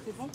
C'est bon.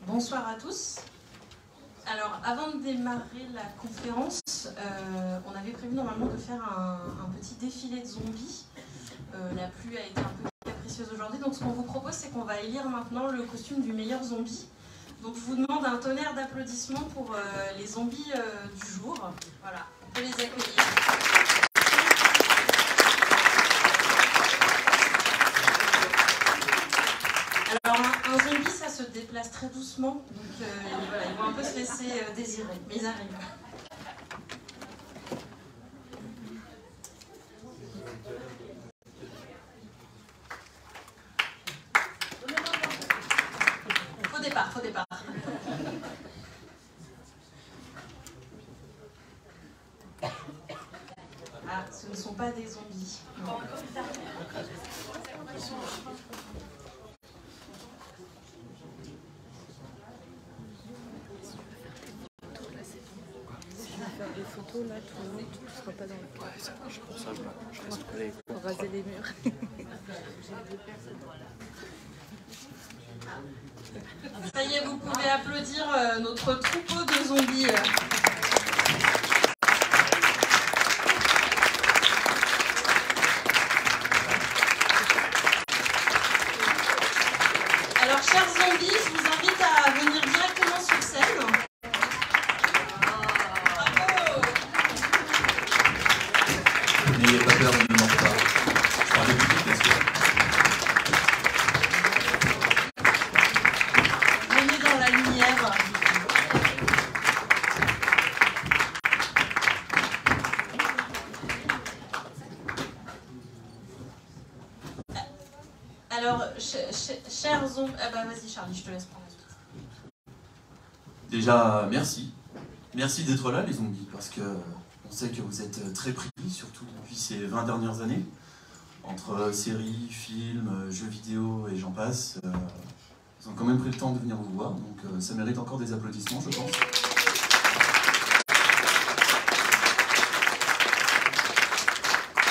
Bonsoir à tous. Alors, avant de démarrer la conférence, on avait prévu normalement de faire un petit défilé de zombies. La pluie a été un peu capricieuse aujourd'hui, donc ce qu'on vous propose, c'est qu'on va élire maintenant le costume du meilleur zombie. Donc, je vous demande un tonnerre d'applaudissements pour les zombies du jour. Voilà, on peut les accueillir. Alors, un zombie, ça se déplace place très doucement, donc voilà, ils vont un peu se laisser désirer, mais ils arrivent. Faux départ. Ah, ce ne sont pas des zombies. Non. Faire des photos là, tout le monde ne sera pas dans le cadre. Ouais, ça marche pour ça, je reste collé. Pour raser les murs. Ça y est, vous pouvez applaudir notre troupeau de zombies. Alors, chers zombies, je vous invite à venir directement sur scène. Bravo! N'ayez pas peur, ne mord pas. Je parle de public, bien sûr. Venez dans la lumière. Alors, chers zombies... Ah bah vas-y Charlie, je te laisse prendre la suite. Déjà, merci. Merci d'être là, les zombies, parce que on sait que vous êtes très pris, surtout depuis ces 20 dernières années. Entre séries, films, jeux vidéo et j'en passe. Ils ont quand même pris le temps de venir vous voir, donc ça mérite encore des applaudissements, je pense.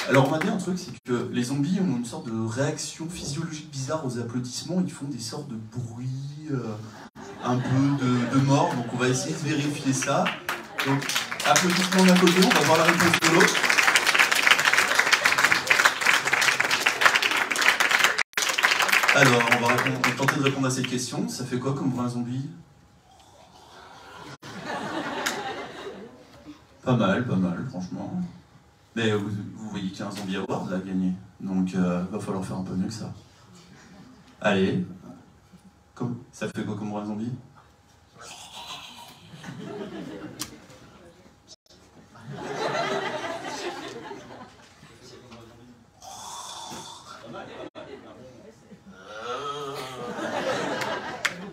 Alors on m'a dit un truc, c'est que les zombies ont une sorte de réaction physiologique bizarre aux applaudissements, ils font des sortes de bruits, un peu de mort, donc on va essayer de vérifier ça. Donc applaudissements d'un côté, on va voir la réponse de l'autre. Alors on va tenter de répondre à cette question, ça fait quoi comme bruit un zombie? Pas mal, franchement. Mais vous voyez qu'il y a un zombie award là à gagner, donc va falloir faire un peu mieux que ça. Allez, ça fait quoi comme un zombie?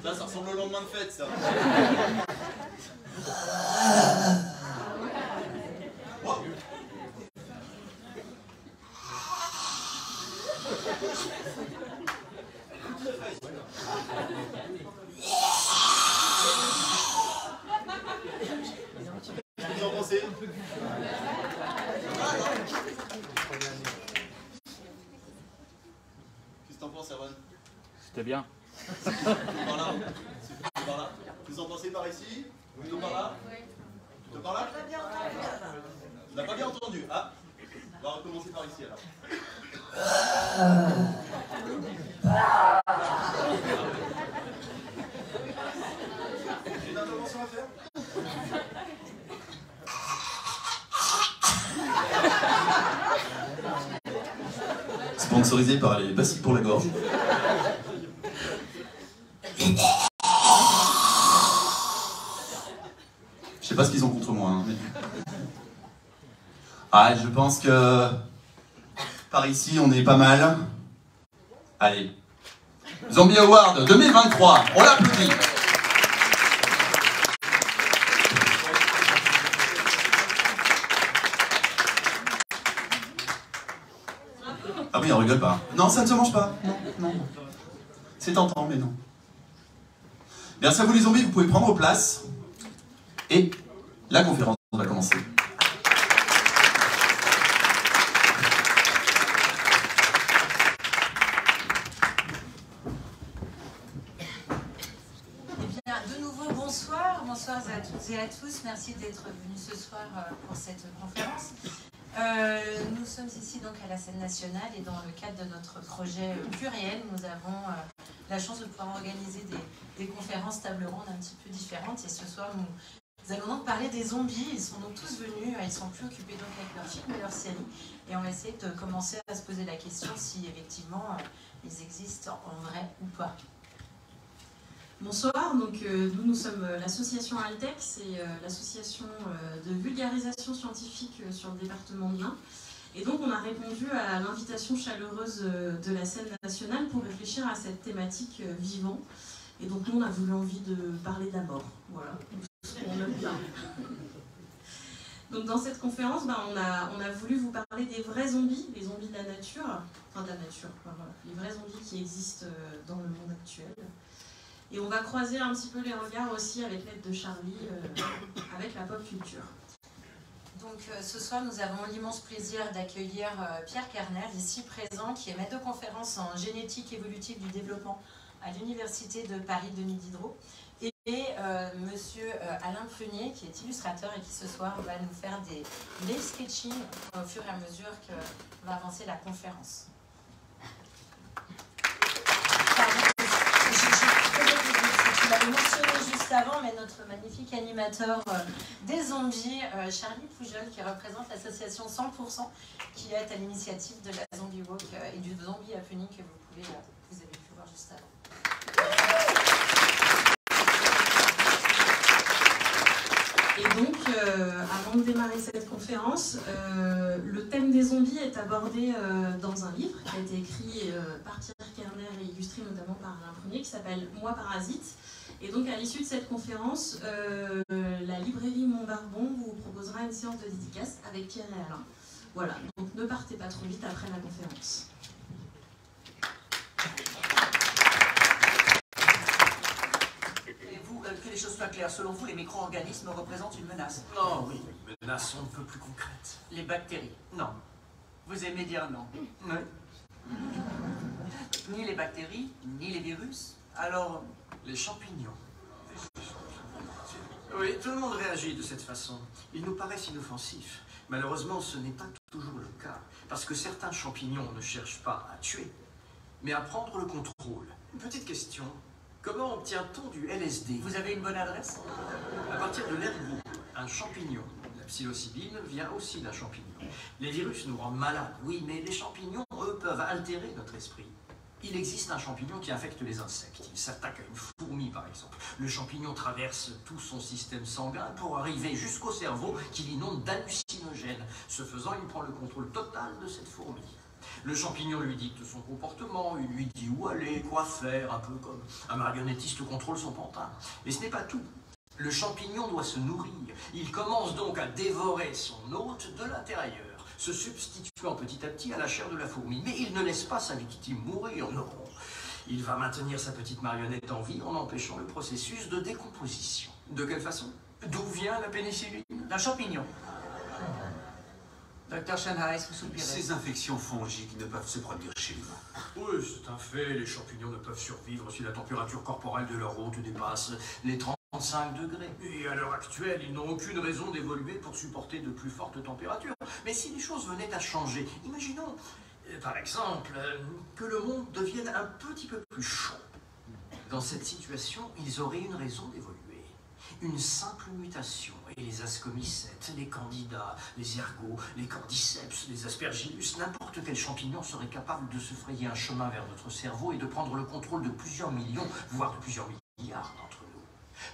Ça ressemble au lendemain de fête, ça. Qu'est-ce que vous en pensez? Qu'est-ce que t'en penses, Erwan? C'était bien. Par là. Par là. Vous en pensez par ici? Plutôt par là? Plutôt par là? On n'a pas bien entendu. Ah, on va recommencer par ici alors. J'ai une intervention à faire? Sponsorisé par les Baciques pour la gorge. Je sais pas ce qu'ils ont contre moi. Hein, mais... Ah, je pense que par ici on est pas mal. Allez. Zombie Award 2023, on l'applaudit. Ah oui, on rigole pas. Non, ça ne se mange pas. Non, non. C'est tentant, mais non. Merci à vous les zombies, vous pouvez prendre place. Et la conférence va commencer. Eh bien, de nouveau, bonsoir. Bonsoir à toutes et à tous. Merci d'être venus ce soir pour cette conférence. Nous sommes ici donc à la scène nationale et dans le cadre de notre projet pluriel, nous avons la chance de pouvoir organiser des conférences table ronde un petit peu différentes. Et ce soir, nous allons donc parler des zombies. Ils sont donc tous venus, ils sont plus occupés donc avec leurs films et leurs séries. Et on va essayer de commencer à se poser la question si effectivement ils existent en vrai ou pas. Bonsoir, donc nous sommes l'association Altec, c'est l'association de vulgarisation scientifique sur le département de l'Ain. Et donc on a répondu à l'invitation chaleureuse de la scène nationale pour réfléchir à cette thématique vivant. Et donc nous on a voulu envie de parler de la mort, voilà, ce qu'on aime bien. Donc dans cette conférence, on a voulu vous parler des vrais zombies, les zombies de la nature, enfin de la nature, voilà, les vrais zombies qui existent dans le monde actuel. Et on va croiser un petit peu les regards aussi avec l'aide de Charlie, avec la pop culture. Donc ce soir, nous avons l'immense plaisir d'accueillir Pierre Kernel, ici présent, qui est maître de conférence en génétique évolutive du développement à l'Université de Paris Denis Diderot, et monsieur Alain Prunier, qui est illustrateur et qui ce soir va nous faire des sketching au fur et à mesure que va avancer la conférence. Tu l'avais mentionné juste avant, mais notre magnifique animateur des zombies, Charlie Poujol, qui représente l'association 100%, qui est à l'initiative de la Zombie Walk et du Zombie Happening que vous avez pu voir juste avant. Et donc, avant de démarrer cette conférence, le thème des zombies est abordé dans un livre qui a été écrit par Pierre Kernel et illustré notamment par Alain Prunier, qui s'appelle « Moi parasite ». Et donc, à l'issue de cette conférence, la librairie Montbarbon vous proposera une séance de dédicace avec Pierre et Alain. Voilà, donc ne partez pas trop vite après la conférence. Que les choses soient claires, selon vous, les micro-organismes représentent une menace? Non, oui, une menace un peu plus concrète. Les bactéries? Non. Vous aimez dire non? Oui. Ni les bactéries, ni les virus. Alors, Les champignons. Oui, tout le monde réagit de cette façon. Ils nous paraissent inoffensifs. Malheureusement, ce n'est pas toujours le cas. Parce que certains champignons ne cherchent pas à tuer, mais à prendre le contrôle. Une petite question. Comment obtient-on du LSD? vous avez une bonne adresse? À partir de l'herbe, un champignon. La psilocybine vient aussi d'un champignon. Les virus nous rendent malades, oui, mais les champignons, eux, peuvent altérer notre esprit. Il existe un champignon qui infecte les insectes. Il s'attaque à une fourmi, par exemple. Le champignon traverse tout son système sanguin pour arriver jusqu'au cerveau qui l'inonde d'hallucinogènes. Ce faisant, il prend le contrôle total de cette fourmi. Le champignon lui dicte son comportement, il lui dit où aller, quoi faire, un peu comme un marionnettiste contrôle son pantin. Mais ce n'est pas tout. Le champignon doit se nourrir. Il commence donc à dévorer son hôte de l'intérieur, se substituant petit à petit à la chair de la fourmi. Mais il ne laisse pas sa victime mourir, non. Il va maintenir sa petite marionnette en vie en empêchant le processus de décomposition. De quelle façon? D'où vient la pénicilline? D'un champignon. Docteur Schenheis, vous soupirez. Ces infections fongiques ne peuvent se produire chez l'humain. Oui, c'est un fait. Les champignons ne peuvent survivre si la température corporelle de leur hôte dépasse les 35 degrés. Et à l'heure actuelle, ils n'ont aucune raison d'évoluer pour supporter de plus fortes températures. Mais si les choses venaient à changer, imaginons, par exemple, que le monde devienne un petit peu plus chaud. Dans cette situation, ils auraient une raison d'évoluer. Une simple mutation, et les ascomycètes, les candidats, les ergots, les cordyceps, les aspergillus, n'importe quel champignon serait capable de se frayer un chemin vers notre cerveau et de prendre le contrôle de plusieurs millions, voire de plusieurs milliards d'entre nous.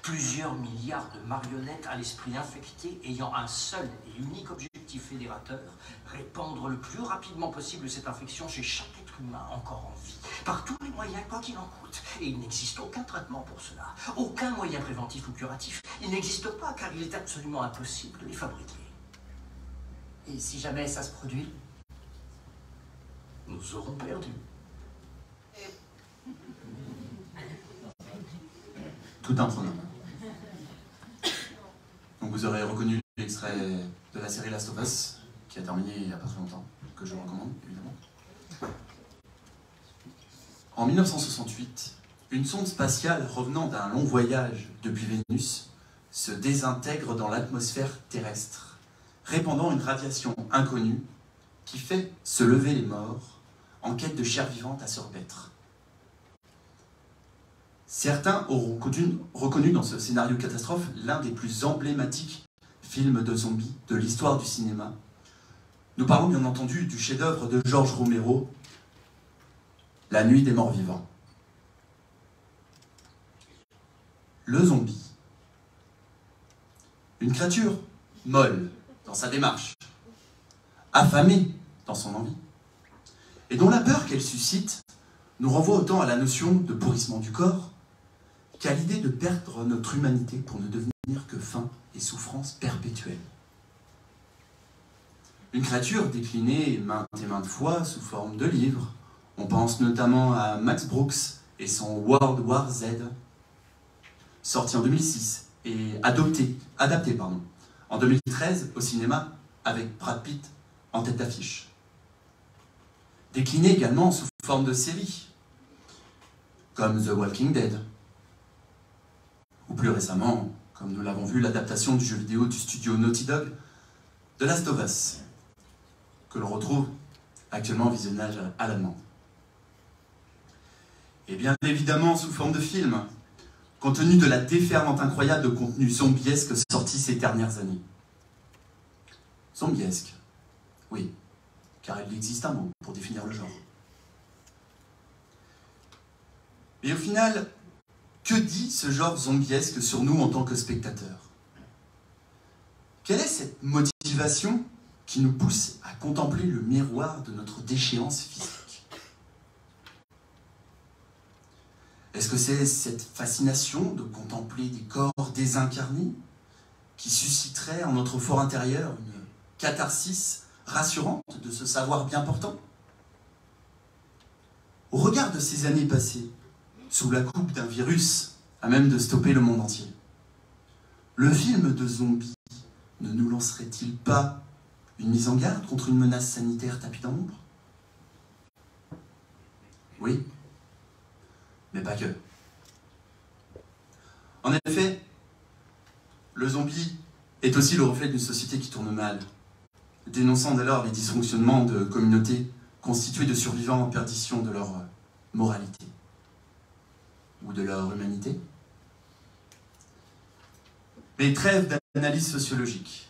Plusieurs milliards de marionnettes à l'esprit infecté ayant un seul et unique objectif fédérateur, répandre le plus rapidement possible cette infection chez chaque être humain encore en vie, par tous les moyens, quoi qu'il en coûte. Et il n'existe aucun traitement pour cela, aucun moyen préventif ou curatif. Il n'existe pas car il est absolument impossible de les fabriquer. Et si jamais ça se produit? Nous aurons perdu. Tout un pronom. Donc vous aurez reconnu l'extrait de la série Last of Us, qui a terminé il n'y a pas très longtemps, que je recommande évidemment. En 1968, une sonde spatiale revenant d'un long voyage depuis Vénus se désintègre dans l'atmosphère terrestre, répandant une radiation inconnue qui fait se lever les morts en quête de chair vivante à se repaître. Certains auront reconnu dans ce scénario catastrophe l'un des plus emblématiques films de zombies de l'histoire du cinéma. Nous parlons bien entendu du chef-d'œuvre de George Romero, La Nuit des Morts Vivants. le zombie. Une créature molle dans sa démarche, affamée dans son envie, et dont la peur qu'elle suscite nous renvoie autant à la notion de pourrissement du corps qu'à l'idée de perdre notre humanité pour ne devenir que faim et souffrance perpétuelle. Une créature déclinée maintes et maintes fois sous forme de livres. On pense notamment à Max Brooks et son World War Z, sorti en 2006 et adapté en 2013 au cinéma avec Brad Pitt en tête d'affiche. Décliné également sous forme de séries, comme The Walking Dead, ou plus récemment, comme nous l'avons vu, l'adaptation du jeu vidéo du studio Naughty Dog, The Last of Us, que l'on retrouve actuellement en visionnage à la demande. Et bien évidemment sous forme de film, compte tenu de la déferlante incroyable de contenu zombiesque sorti ces dernières années. Zombiesque, oui, car il existe un mot pour définir le genre. Mais au final, que dit ce genre zombiesque sur nous en tant que spectateurs? Quelle est cette motivation qui nous pousse à contempler le miroir de notre déchéance physique? Est-ce que c'est cette fascination de contempler des corps désincarnés qui susciterait en notre fort intérieur une catharsis rassurante de se savoir bien portant? Au regard de ces années passées, sous la coupe d'un virus à même de stopper le monde entier, le film de zombies ne nous lancerait-il pas une mise en garde contre une menace sanitaire tapie dans l'ombre? Oui, mais pas que. En effet, le zombie est aussi le reflet d'une société qui tourne mal, dénonçant dès lors les dysfonctionnements de communautés constituées de survivants en perdition de leur moralité ou de leur humanité. Mais trêve d'analyse sociologique.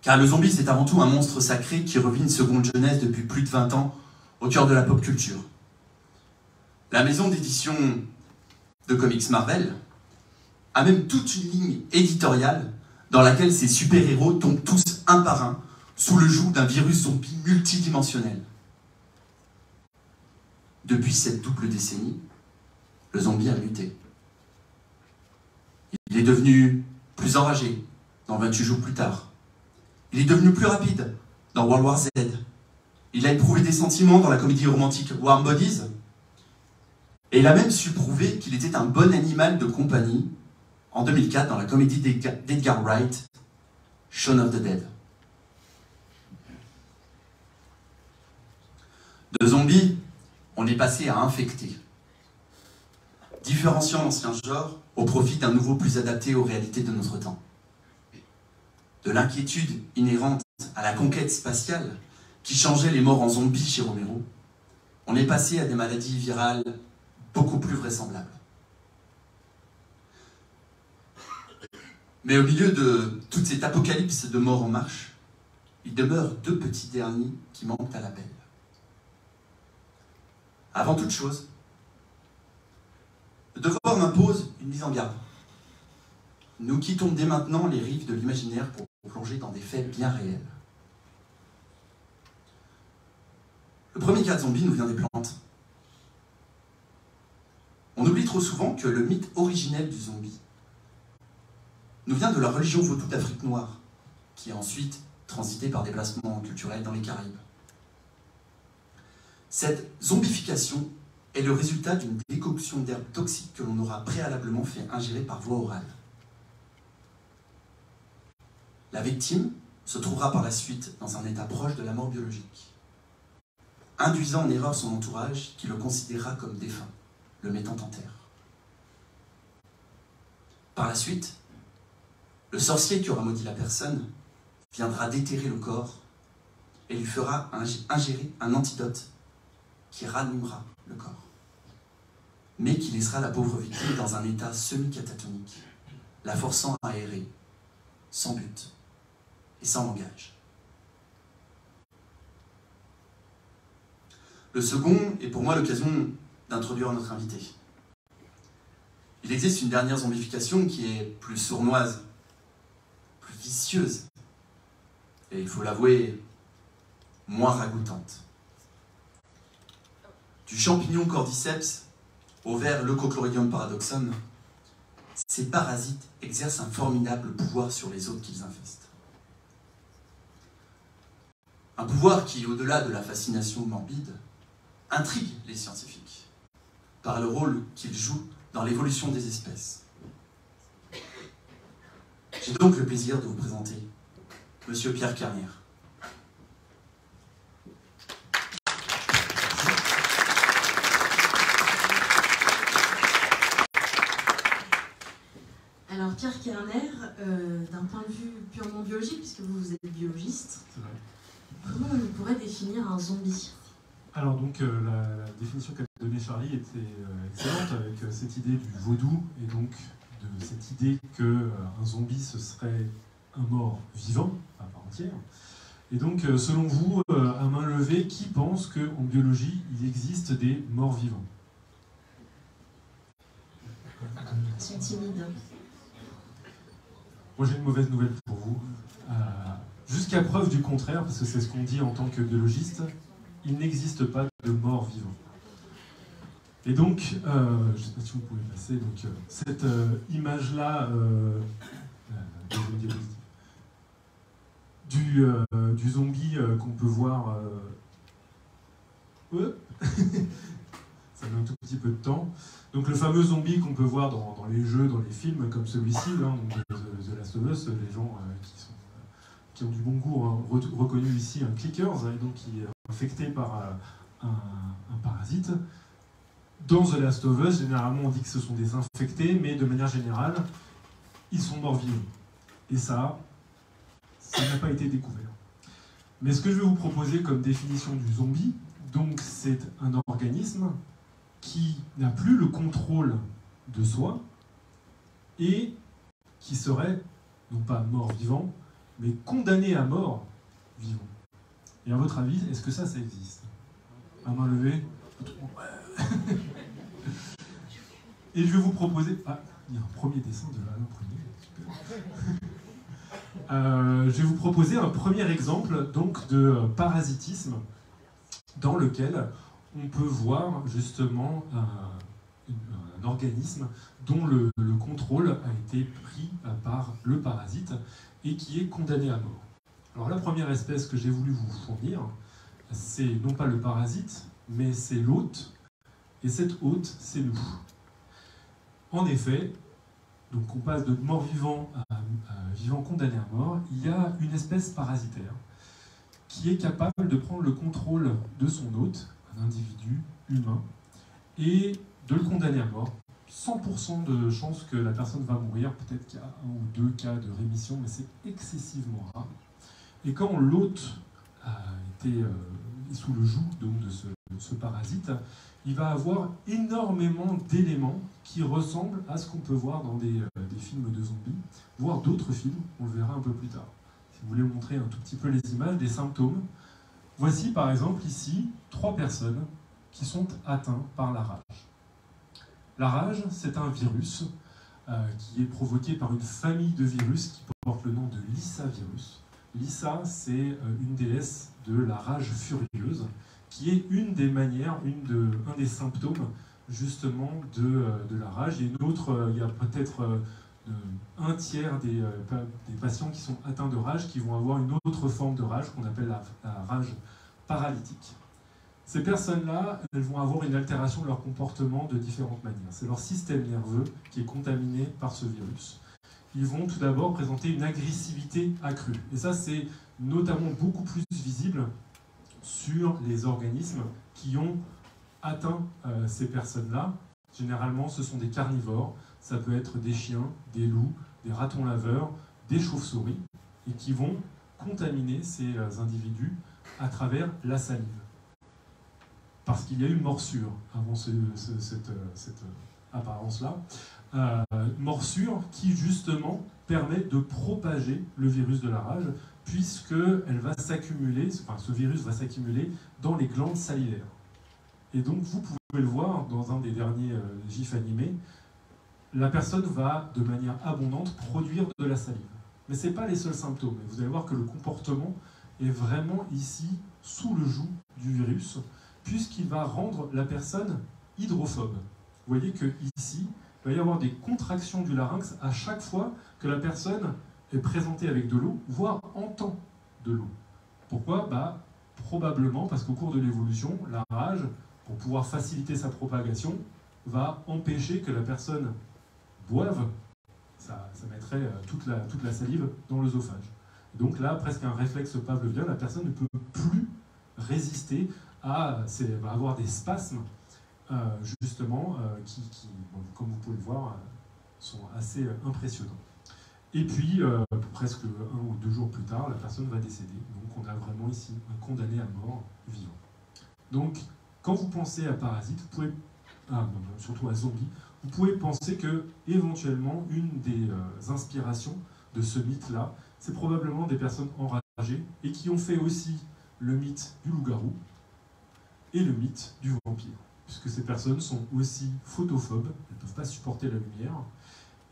Car le zombie, c'est avant tout un monstre sacré qui revit une seconde jeunesse depuis plus de 20 ans au cœur de la pop culture. La maison d'édition de comics Marvel a même toute une ligne éditoriale dans laquelle ces super-héros tombent tous un par un sous le joug d'un virus zombie multidimensionnel. Depuis cette double décennie, le zombie a muté. Il est devenu plus enragé dans 28 jours plus tard. Il est devenu plus rapide dans World War Z. Il a éprouvé des sentiments dans la comédie romantique Warm Bodies. Et il a même su prouver qu'il était un bon animal de compagnie en 2004 dans la comédie d'Edgar Wright, Shaun of the Dead. De zombie, on est passé à infecté, différenciant l'ancien genre au profit d'un nouveau plus adapté aux réalités de notre temps. De l'inquiétude inhérente à la conquête spatiale qui changeait les morts en zombies chez Romero, on est passé à des maladies virales beaucoup plus vraisemblables. Mais au milieu de toute cette apocalypse de morts en marche, il demeure deux petits derniers qui manquent à l'appel. Avant toute chose, le devoir m'impose une mise en garde. Nous quittons dès maintenant les rives de l'imaginaire pour plonger dans des faits bien réels. Le premier cas de zombie nous vient des plantes. On oublie trop souvent que le mythe originel du zombie nous vient de la religion vaudou d'Afrique noire, qui a ensuite transité par déplacements culturels dans les Caraïbes. Cette zombification est le résultat d'une décoction d'herbes toxiques que l'on aura préalablement fait ingérer par voie orale. La victime se trouvera par la suite dans un état proche de la mort biologique, induisant en erreur son entourage qui le considérera comme défunt, le mettant en terre. Par la suite, le sorcier qui aura maudit la personne viendra déterrer le corps et lui fera ingérer un antidote qui ranimera le corps, mais qui laissera la pauvre victime dans un état semi-catatonique, la forçant à errer, sans but et sans langage. Le second est pour moi l'occasion d'introduire notre invité. Il existe une dernière zombification qui est plus sournoise, plus vicieuse, et il faut l'avouer, moins ragoûtante. Du champignon Cordyceps au ver Leucochloridium paradoxum, ces parasites exercent un formidable pouvoir sur les hôtes qu'ils infestent. Un pouvoir qui, au-delà de la fascination morbide, intrigue les scientifiques par le rôle qu'ils jouent dans l'évolution des espèces. J'ai donc le plaisir de vous présenter Monsieur Pierre Carnière. Alors Pierre Kerner, d'un point de vue purement biologique, puisque vous êtes biologiste, comment on pourrait définir un zombie? Alors donc la définition qu'a donnée Charlie était excellente avec cette idée du vaudou et donc de cette idée qu'un zombie ce serait un mort vivant à part entière. Et donc selon vous, à main levée, qui pense qu'en biologie il existe des morts vivants? Ils sont timides. Moi j'ai une mauvaise nouvelle pour vous. Jusqu'à preuve du contraire, parce que c'est ce qu'on dit en tant que biologiste, il n'existe pas de mort vivant. Et donc, je ne sais pas si vous pouvez passer, donc, cette image-là du zombie qu'on peut voir... ça met un tout petit peu de temps. Donc le fameux zombie qu'on peut voir dans les jeux, dans les films comme celui-ci, hein, The Last of Us, les gens qui ont du bon goût, hein, reconnu ici un clickers, et donc qui est infecté par un parasite. Dans The Last of Us, généralement on dit que ce sont des infectés, mais de manière générale, ils sont morts vivants. Et ça n'a pas été découvert. Mais ce que je vais vous proposer comme définition du zombie, donc c'est un organisme qui n'a plus le contrôle de soi et qui serait, non pas mort-vivant, mais condamné à mort vivant. Et à votre avis, est-ce que ça existe? À main levée? Et je vais vous proposer... Ah, il y a un premier dessin de Alain Prunier, super. Je vais vous proposer un premier exemple donc, de parasitisme dans lequel on peut voir justement un organisme dont le contrôle a été pris par le parasite et qui est condamné à mort. Alors la première espèce que j'ai voulu vous fournir, c'est non pas le parasite, mais c'est l'hôte, et cette hôte, c'est nous. En effet, donc on passe de mort-vivant à vivant condamné à mort, il y a une espèce parasitaire qui est capable de prendre le contrôle de son hôte, un individu humain, et de le condamner à mort. 100% de chances que la personne va mourir, peut-être qu'il y a 1 ou 2 cas de rémission, mais c'est excessivement rare. Et quand l'hôte a été sous le joug donc, de ce parasite, il va avoir énormément d'éléments qui ressemblent à ce qu'on peut voir dans des films de zombies, voire d'autres films, on le verra un peu plus tard. Si vous voulez vous montrer un tout petit peu les images, des symptômes. Voici par exemple ici 3 personnes qui sont atteintes par la rage. La rage, c'est un virus qui est provoqué par une famille de virus qui porte le nom de Lissa virus. Lissa, c'est une déesse de la rage furieuse, qui est une des manières, un des symptômes justement de la rage. Il y a peut-être un tiers des patients qui sont atteints de rage qui vont avoir une autre forme de rage qu'on appelle la rage paralytique. Ces personnes-là, elles vont avoir une altération de leur comportement de différentes manières. C'est leur système nerveux qui est contaminé par ce virus. Ils vont tout d'abord présenter une agressivité accrue. Et ça, c'est notamment beaucoup plus visible sur les organismes qui ont atteint ces personnes-là. Généralement, ce sont des carnivores. Ça peut être des chiens, des loups, des ratons laveurs, des chauves-souris, et qui vont contaminer ces individus à travers la salive. Parce qu'il y a eu morsure avant cette apparence-là. Morsure qui justement permet de propager le virus de la rage, puisqu'elle va s'accumuler, enfin ce virus va s'accumuler dans les glandes salivaires. Et donc vous pouvez le voir dans un des derniers gifs animés, la personne va, de manière abondante, produire de la salive. Mais ce n'est pas les seuls symptômes. Et vous allez voir que le comportement est vraiment ici sous le joug du virus, puisqu'il va rendre la personne hydrophobe. Vous voyez que ici, il va y avoir des contractions du larynx à chaque fois que la personne est présentée avec de l'eau, voire entend de l'eau. Pourquoi? Probablement parce qu'au cours de l'évolution, la rage, pour pouvoir faciliter sa propagation, va empêcher que la personne boive. Ça mettrait toute la salive dans l'œsophage. Donc là, presque un réflexe pavlovien, la personne ne peut plus résister va avoir des spasmes, justement, qui comme vous pouvez le voir, sont assez impressionnants. Et puis, presque 1 ou 2 jours plus tard, la personne va décéder. Donc on a vraiment ici un condamné à mort vivant. Donc, quand vous pensez à parasite, vous pouvez, surtout à zombie, vous pouvez penser que, éventuellement, une des inspirations de ce mythe-là, c'est probablement des personnes enragées et qui ont fait aussi le mythe du loup-garou et le mythe du vampire. Puisque ces personnes sont aussi photophobes, elles ne peuvent pas supporter la lumière,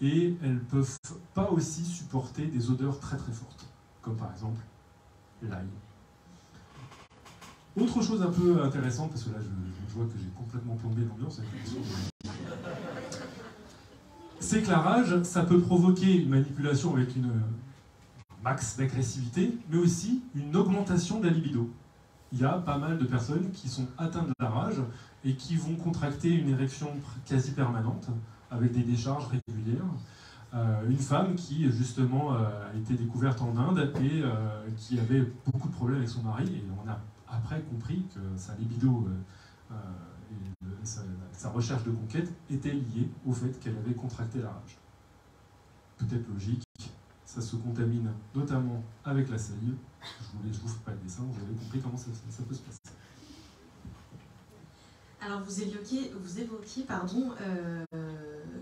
et elles ne peuvent pas aussi supporter des odeurs très très fortes, comme par exemple l'ail. Autre chose un peu intéressante, parce que là je vois que j'ai complètement plombé l'ambiance, c'est que la rage, ça peut provoquer une manipulation avec une max d'agressivité, mais aussi une augmentation de la libido. Il y a pas mal de personnes qui sont atteintes de la rage et qui vont contracter une érection quasi permanente, avec des décharges régulières. Une femme qui, justement, a été découverte en Inde et qui avait beaucoup de problèmes avec son mari. Et on a après compris que sa libido et sa recherche de conquête était liée au fait qu'elle avait contracté la rage. Peut-être logique, ça se contamine notamment avec la salive. Je vous fais pas le dessin, vous avez compris comment ça peut se passer. Alors vous évoquiez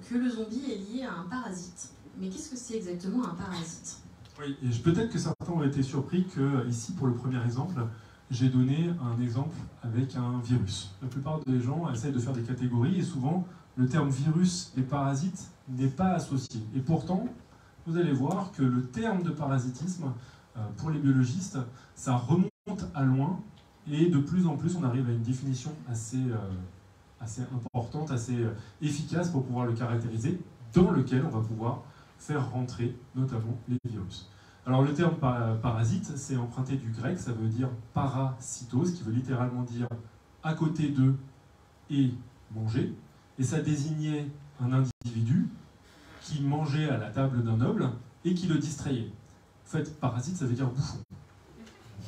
que le zombie est lié à un parasite. Mais qu'est-ce que c'est exactement un parasite? Oui, et peut-être que certains ont été surpris que, ici, pour le premier exemple, j'ai donné un exemple avec un virus. La plupart des gens essayent de faire des catégories et souvent, le terme virus et parasite n'est pas associé. Et pourtant, vous allez voir que le terme de parasitisme, pour les biologistes, ça remonte à loin. Et de plus en plus, on arrive à une définition assez importante, assez efficace pour pouvoir le caractériser, dans lequel on va pouvoir faire rentrer notamment les virus. Alors le terme parasite, c'est emprunté du grec, ça veut dire parasitos, qui veut littéralement dire à côté de et manger, et ça désignait un individu qui mangeait à la table d'un noble et qui le distrayait. En fait, parasite, ça veut dire bouffon.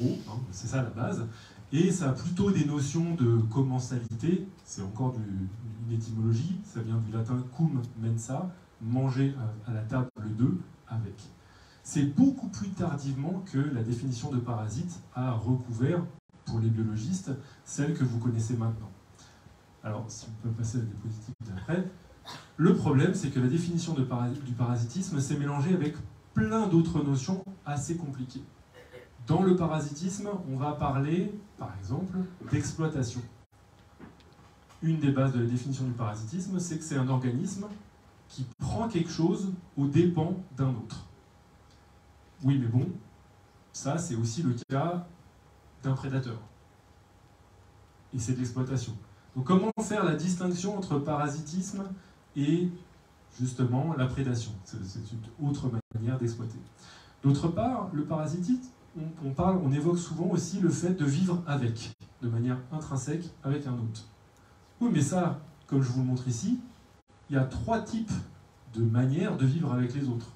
En gros, c'est ça la base. Et ça a plutôt des notions de commensalité, c'est encore une étymologie, ça vient du latin cum mensa, manger à la table de, avec. C'est beaucoup plus tardivement que la définition de parasite a recouvert, pour les biologistes, celle que vous connaissez maintenant. Alors, si on peut passer à la diapositive d'après, le problème, c'est que la définition du parasitisme s'est mélangée avec plein d'autres notions assez compliquées. Dans le parasitisme, on va parler, par exemple, d'exploitation. Une des bases de la définition du parasitisme, c'est que c'est un organisme qui prend quelque chose aux dépens d'un autre. Oui, mais bon, ça, c'est aussi le cas d'un prédateur. Et c'est de l'exploitation. Donc comment faire la distinction entre parasitisme et, justement, la prédation? C'est une autre manière d'exploiter. D'autre part, le parasitisme, on évoque souvent aussi le fait de vivre avec, de manière intrinsèque, avec un autre. Oui, mais ça, comme je vous le montre ici, il y a 3 types de manières de vivre avec les autres.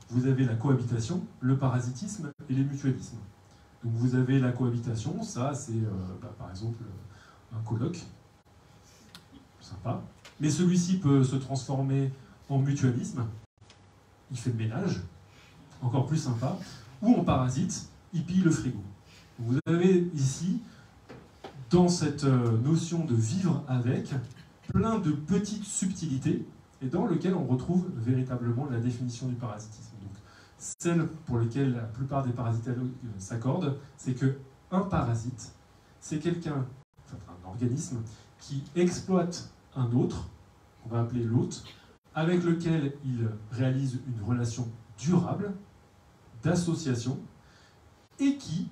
Vous avez la cohabitation, le parasitisme et les mutualismes. Donc vous avez la cohabitation, ça c'est par exemple un coloc, sympa. Mais celui-ci peut se transformer en mutualisme, il fait le ménage, encore plus sympa, ou en parasite, il pille le frigo. Vous avez ici, dans cette notion de vivre avec, plein de petites subtilités, et dans lequel on retrouve véritablement la définition du parasitisme. Donc, celle pour laquelle la plupart des parasitologues s'accordent, c'est qu'un parasite, c'est quelqu'un, enfin un organisme, qui exploite un autre, qu'on va appeler l'hôte, avec lequel il réalise une relation durable, d'association, et qui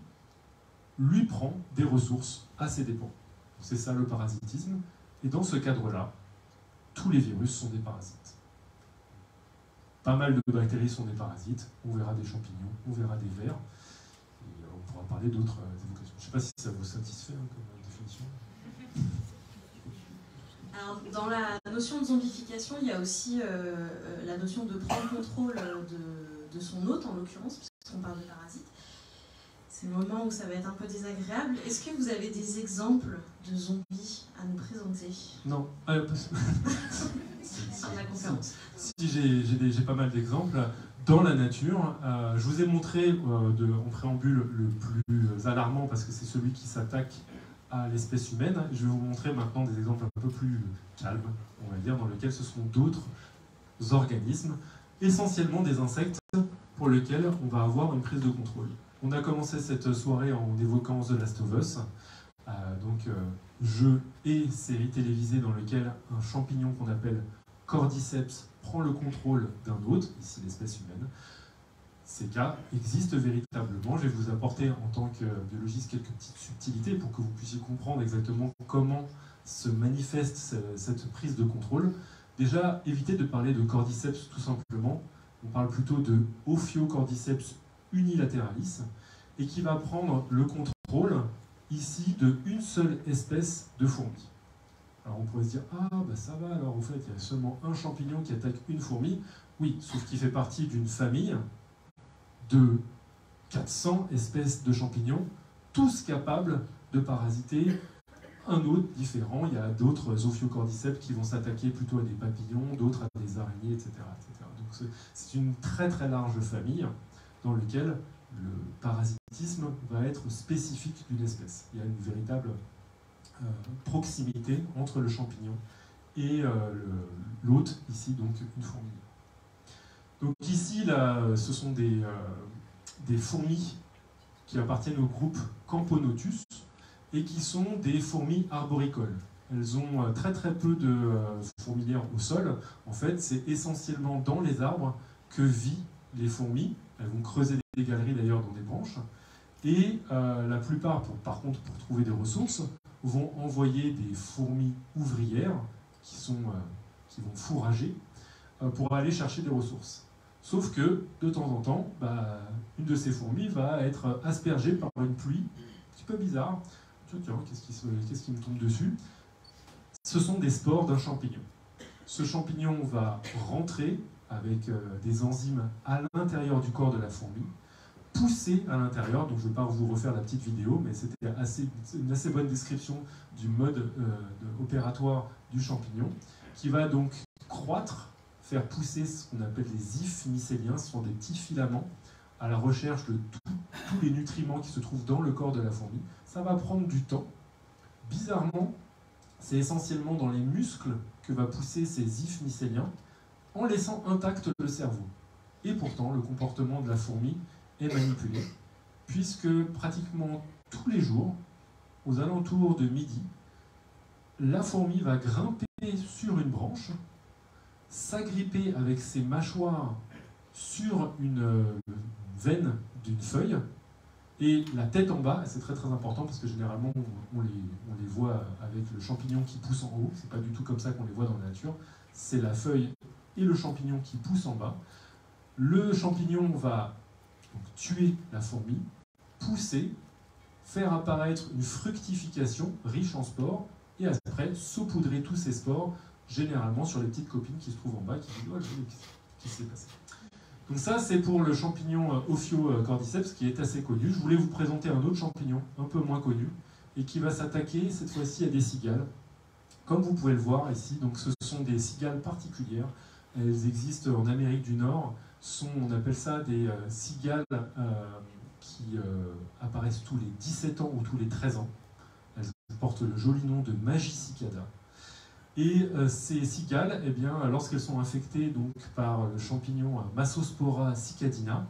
lui prend des ressources à ses dépens. C'est ça le parasitisme, et dans ce cadre-là, tous les virus sont des parasites. Pas mal de bactéries sont des parasites, on verra des champignons, on verra des vers, et on pourra parler d'autres évocations. Je ne sais pas si ça vous satisfait comme définition. Alors, dans la notion de zombification, il y a aussi la notion de prendre contrôle de son hôte, en l'occurrence, puisqu'on parle de parasites. C'est le moment où ça va être un peu désagréable. Est-ce que vous avez des exemples de zombies à nous présenter? Non. Sur la conférence. Si, j'ai pas mal d'exemples. Dans la nature, je vous ai montré en préambule le plus alarmant, parce que c'est celui qui s'attaque à l'espèce humaine. Je vais vous montrer maintenant des exemples un peu plus calmes, on va dire, dans lesquels ce sont d'autres organismes, essentiellement des insectes pour lesquels on va avoir une prise de contrôle. On a commencé cette soirée en évoquant The Last of Us, jeu et série télévisée dans lequel un champignon qu'on appelle Cordyceps prend le contrôle d'un hôte, ici l'espèce humaine. Ces cas existent véritablement. Je vais vous apporter en tant que biologiste quelques petites subtilités pour que vous puissiez comprendre exactement comment se manifeste cette prise de contrôle. Déjà, évitez de parler de Cordyceps tout simplement. On parle plutôt de Ophiocordyceps unilateralis, et qui va prendre le contrôle ici de une seule espèce de fourmi. Alors on pourrait se dire, ah bah ça va, alors en fait il y a seulement un champignon qui attaque une fourmi. Oui, sauf qu'il fait partie d'une famille de 400 espèces de champignons, tous capables de parasiter un autre différent. Il y a d'autres Ophiocordyceps qui vont s'attaquer plutôt à des papillons, d'autres à des araignées, etc. Donc c'est une très très large famille dans laquelle le parasitisme va être spécifique d'une espèce. Il y a une véritable proximité entre le champignon et l'hôte, ici donc une fourmi. Donc ici, là, ce sont des fourmis qui appartiennent au groupe Camponotus et qui sont des fourmis arboricoles. Elles ont très très peu de fourmilières au sol. En fait, c'est essentiellement dans les arbres que vivent les fourmis. Elles vont creuser des galeries d'ailleurs dans des branches. Et la plupart, par contre, pour trouver des ressources, vont envoyer des fourmis ouvrières qui vont fourrager pour aller chercher des ressources. Sauf que, de temps en temps, une de ces fourmis va être aspergée par une pluie un petit peu bizarre. Tiens, qu'est-ce qui me tombe dessus? Ce sont des spores d'un champignon. Ce champignon va rentrer avec des enzymes à l'intérieur du corps de la fourmi, pousser à l'intérieur, donc je ne vais pas vous refaire la petite vidéo, mais c'était une assez bonne description du mode opératoire du champignon, qui va donc croître, faire pousser ce qu'on appelle les ifs mycéliens. Ce sont des petits filaments à la recherche de tous les nutriments qui se trouvent dans le corps de la fourmi. Ça va prendre du temps. Bizarrement, c'est essentiellement dans les muscles que va pousser ces ifs mycéliens, en laissant intact le cerveau. Et pourtant, le comportement de la fourmi est manipulé, puisque pratiquement tous les jours, aux alentours de midi, la fourmi va grimper sur une branche, s'agripper avec ses mâchoires sur une veine d'une feuille, et la tête en bas, c'est très très important parce que généralement on les voit avec le champignon qui pousse en haut, c'est pas du tout comme ça qu'on les voit dans la nature, c'est la feuille et le champignon qui pousse en bas. Le champignon va donc tuer la fourmi, pousser, faire apparaître une fructification riche en spores, et après saupoudrer tous ces spores, généralement sur les petites copines qui se trouvent en bas, qui disent « Oh, qu'est-ce qui s'est passé ?» Donc ça, c'est pour le champignon Ophiocordyceps, qui est assez connu. Je voulais vous présenter un autre champignon, un peu moins connu, et qui va s'attaquer cette fois-ci à des cigales. Comme vous pouvez le voir ici, donc ce sont des cigales particulières. Elles existent en Amérique du Nord. On appelle ça des cigales qui apparaissent tous les 17 ans ou tous les 13 ans. Elles portent le joli nom de Magicicada. Et ces cigales, eh bien, lorsqu'elles sont infectées donc, par le champignon Massospora cicadina,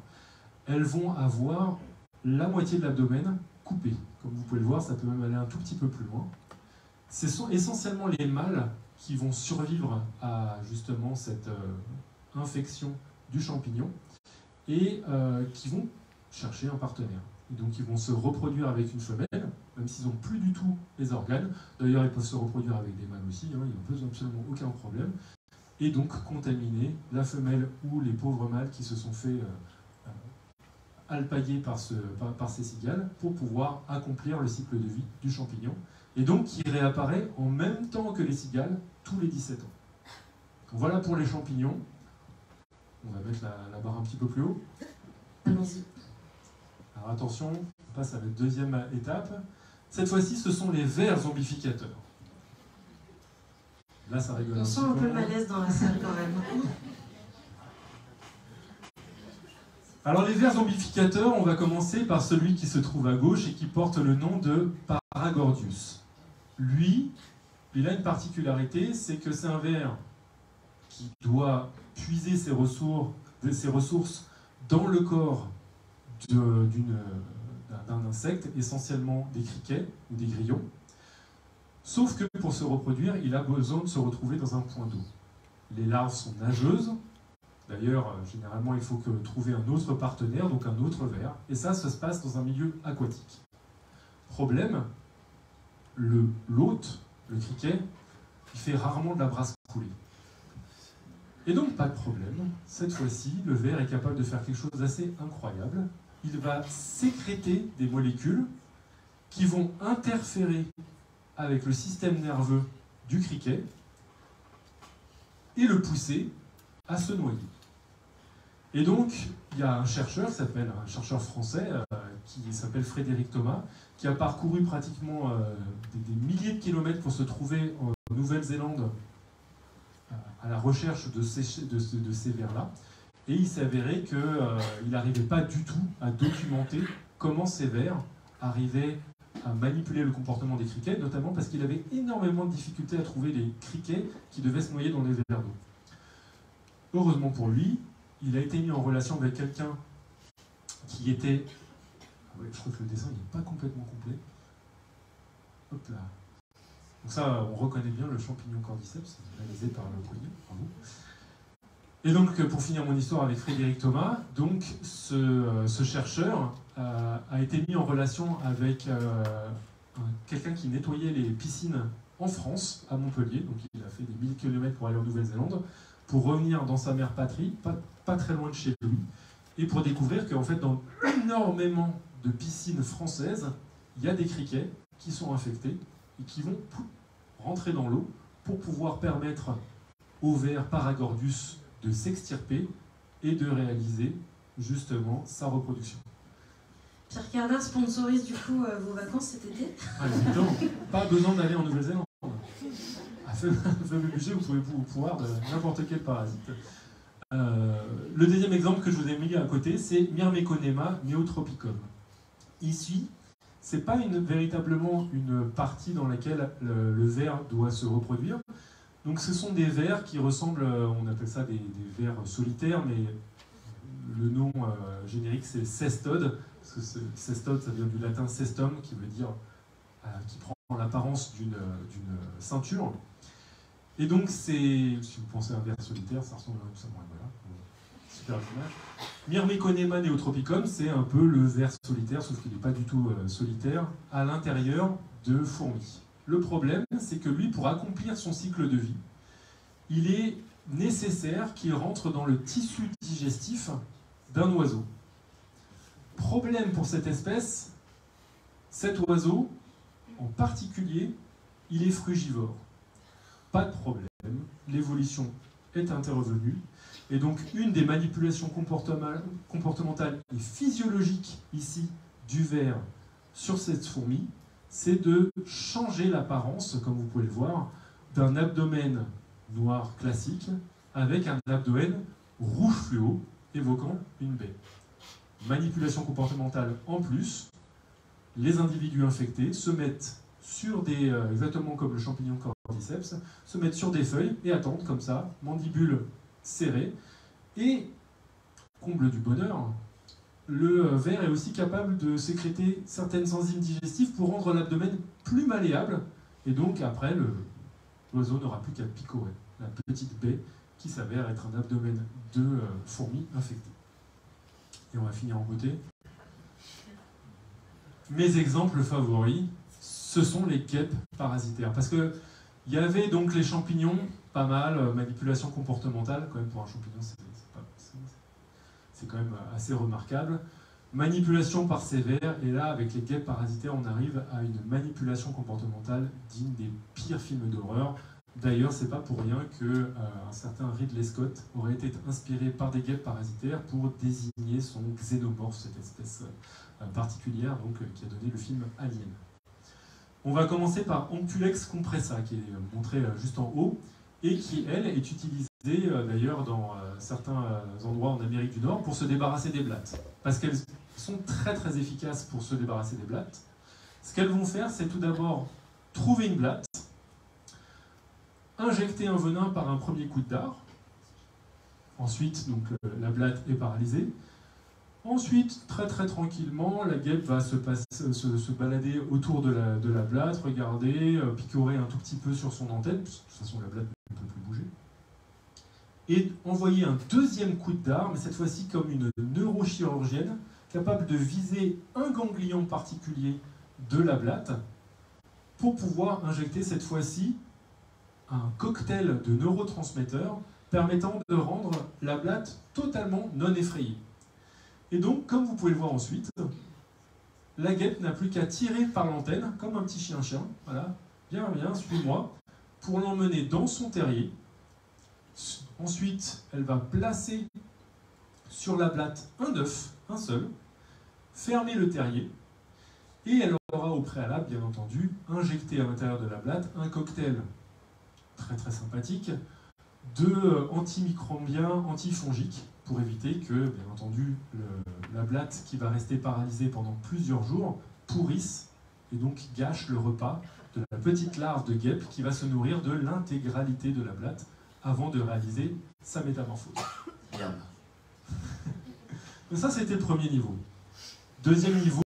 elles vont avoir la moitié de l'abdomen coupé. Comme vous pouvez le voir, ça peut même aller un tout petit peu plus loin. Ce sont essentiellement les mâles qui vont survivre à justement cette infection du champignon et qui vont chercher un partenaire. Et donc ils vont se reproduire avec une femelle, même s'ils n'ont plus du tout les organes. D'ailleurs, ils peuvent se reproduire avec des mâles aussi, hein, ils n'ont absolument aucun problème. Et donc contaminer la femelle ou les pauvres mâles qui se sont fait alpaguer par ces cigales pour pouvoir accomplir le cycle de vie du champignon. Et donc qui réapparaît en même temps que les cigales tous les 17 ans. Donc, voilà pour les champignons. On va mettre la barre un petit peu plus haut. Allons-y. Alors attention, on passe à la deuxième étape. Cette fois-ci, ce sont les vers zombificateurs. Là, ça rigole On sent un peu malaise dans la salle quand même. Alors les vers zombificateurs, on va commencer par celui qui se trouve à gauche et qui porte le nom de Paragordius. Lui, il a une particularité, c'est que c'est un ver qui doit puiser ses ressources dans le corps d'un insecte, essentiellement des criquets ou des grillons. Sauf que pour se reproduire, il a besoin de se retrouver dans un point d'eau. Les larves sont nageuses. D'ailleurs, généralement, il faut trouver un autre partenaire, donc un autre ver. Et ça se passe dans un milieu aquatique. Problème, l'hôte, le criquet, il fait rarement de la brasse coulée. Et donc, pas de problème. Cette fois-ci, le ver est capable de faire quelque chose d'assez incroyable. Il va sécréter des molécules qui vont interférer avec le système nerveux du criquet et le pousser à se noyer. Et donc, il y a un chercheur français, qui s'appelle Frédéric Thomas, qui a parcouru pratiquement des milliers de kilomètres pour se trouver en Nouvelle-Zélande à la recherche de ces vers-là. Et il s'est avéré qu'il n'arrivait pas du tout à documenter comment ces vers arrivaient à manipuler le comportement des criquets, notamment parce qu'il avait énormément de difficultés à trouver les criquets qui devaient se noyer dans les verres d'eau. Heureusement pour lui, il a été mis en relation avec quelqu'un qui était... Ouais, je crois que le dessin n'est pas complètement complet. Hop là. Donc ça, on reconnaît bien le champignon cordyceps, réalisé par le poignet. Bravo. Et donc, pour finir mon histoire avec Frédéric Thomas, donc ce chercheur a été mis en relation avec quelqu'un qui nettoyait les piscines en France, à Montpellier. Donc il a fait des 1000 km pour aller en Nouvelle-Zélande, pour revenir dans sa mère patrie, pas très loin de chez lui, et pour découvrir qu'en fait, dans énormément de piscines françaises, il y a des criquets qui sont infectés et qui vont rentrer dans l'eau pour pouvoir permettre au ver Paragordius de s'extirper et de réaliser justement sa reproduction. Pierre Cardin sponsorise du coup vos vacances cet été. Ah, évidemment, pas besoin d'aller en Nouvelle-Zélande. À faible budget, vous pouvez vous pouvoir de n'importe quel parasite. Le deuxième exemple que je vous ai mis à côté, c'est Myrmeconema neotropicum. Ici, c'est pas véritablement une partie dans laquelle le ver doit se reproduire. Donc ce sont des vers qui ressemblent, on appelle ça des vers solitaires, mais le nom générique c'est cestode, parce que cestode ça vient du latin cestum, qui veut dire, qui prend l'apparence d'une ceinture. Et donc si vous pensez à un ver solitaire, ça ressemble à ça, voilà, super image. Myrmeconema neotropicum, c'est un peu le ver solitaire, sauf qu'il n'est pas du tout solitaire, à l'intérieur de fourmis. Le problème, c'est que lui, pour accomplir son cycle de vie, il est nécessaire qu'il rentre dans le tissu digestif d'un oiseau. Problème pour cette espèce, cet oiseau, en particulier, il est frugivore. Pas de problème, l'évolution est intervenue, et donc une des manipulations comportementales et physiologiques ici du ver sur cette fourmi, c'est de changer l'apparence, comme vous pouvez le voir, d'un abdomen noir classique avec un abdomen rouge fluo, évoquant une baie. Manipulation comportementale en plus, les individus infectés se mettent sur des, exactement comme le champignon cordyceps, se mettent sur des feuilles et attendent comme ça, mandibule serrée, et, comble du bonheur, le ver est aussi capable de sécréter certaines enzymes digestives pour rendre l'abdomen plus malléable, et donc après l'oiseau n'aura plus qu'à picorer la petite baie qui s'avère être un abdomen de fourmis infectées. Et on va finir en beauté. Mes exemples favoris, ce sont les guêpes parasitaires. Parce qu'il y avait donc les champignons, pas mal, manipulation comportementale, quand même pour un champignon, c'est quand même assez remarquable. Manipulation par sévère, et là, avec les guêpes parasitaires, on arrive à une manipulation comportementale digne des pires films d'horreur. D'ailleurs, c'est pas pour rien que un certain Ridley Scott aurait été inspiré par des guêpes parasitaires pour désigner son xénomorphe, cette espèce particulière donc, qui a donné le film Alien. On va commencer par Ampulex compressa, qui est montré juste en haut, et qui, elle, est utilisée d'ailleurs dans certains endroits en Amérique du Nord pour se débarrasser des blattes. Parce qu'elles sont très très efficaces pour se débarrasser des blattes. Ce qu'elles vont faire, c'est tout d'abord trouver une blatte, injecter un venin par un premier coup de dard. Ensuite, donc, la blatte est paralysée. Ensuite, très très tranquillement, la guêpe va se balader autour de la blatte, regarder, picorer un tout petit peu sur son antenne, parce que de toute façon la blatte ne peut plus bouger, et envoyer un deuxième coup de dard, mais cette fois-ci comme une neurochirurgienne, capable de viser un ganglion particulier de la blatte, pour pouvoir injecter cette fois-ci un cocktail de neurotransmetteurs permettant de rendre la blatte totalement non effrayée. Et donc, comme vous pouvez le voir ensuite, la guêpe n'a plus qu'à tirer par l'antenne, comme un petit chien-chien, voilà, viens, viens, suis-moi, pour l'emmener dans son terrier. Ensuite, elle va placer sur la blatte un œuf, un seul, fermer le terrier, et elle aura au préalable, bien entendu, injecté à l'intérieur de la blatte un cocktail très très sympathique de antimicrobiens, antifongiques, pour éviter que, bien entendu, la blatte qui va rester paralysée pendant plusieurs jours pourrisse et donc gâche le repas de la petite larve de guêpe qui va se nourrir de l'intégralité de la blatte avant de réaliser sa métamorphose. Bien. Donc ça, c'était le premier niveau. Deuxième niveau,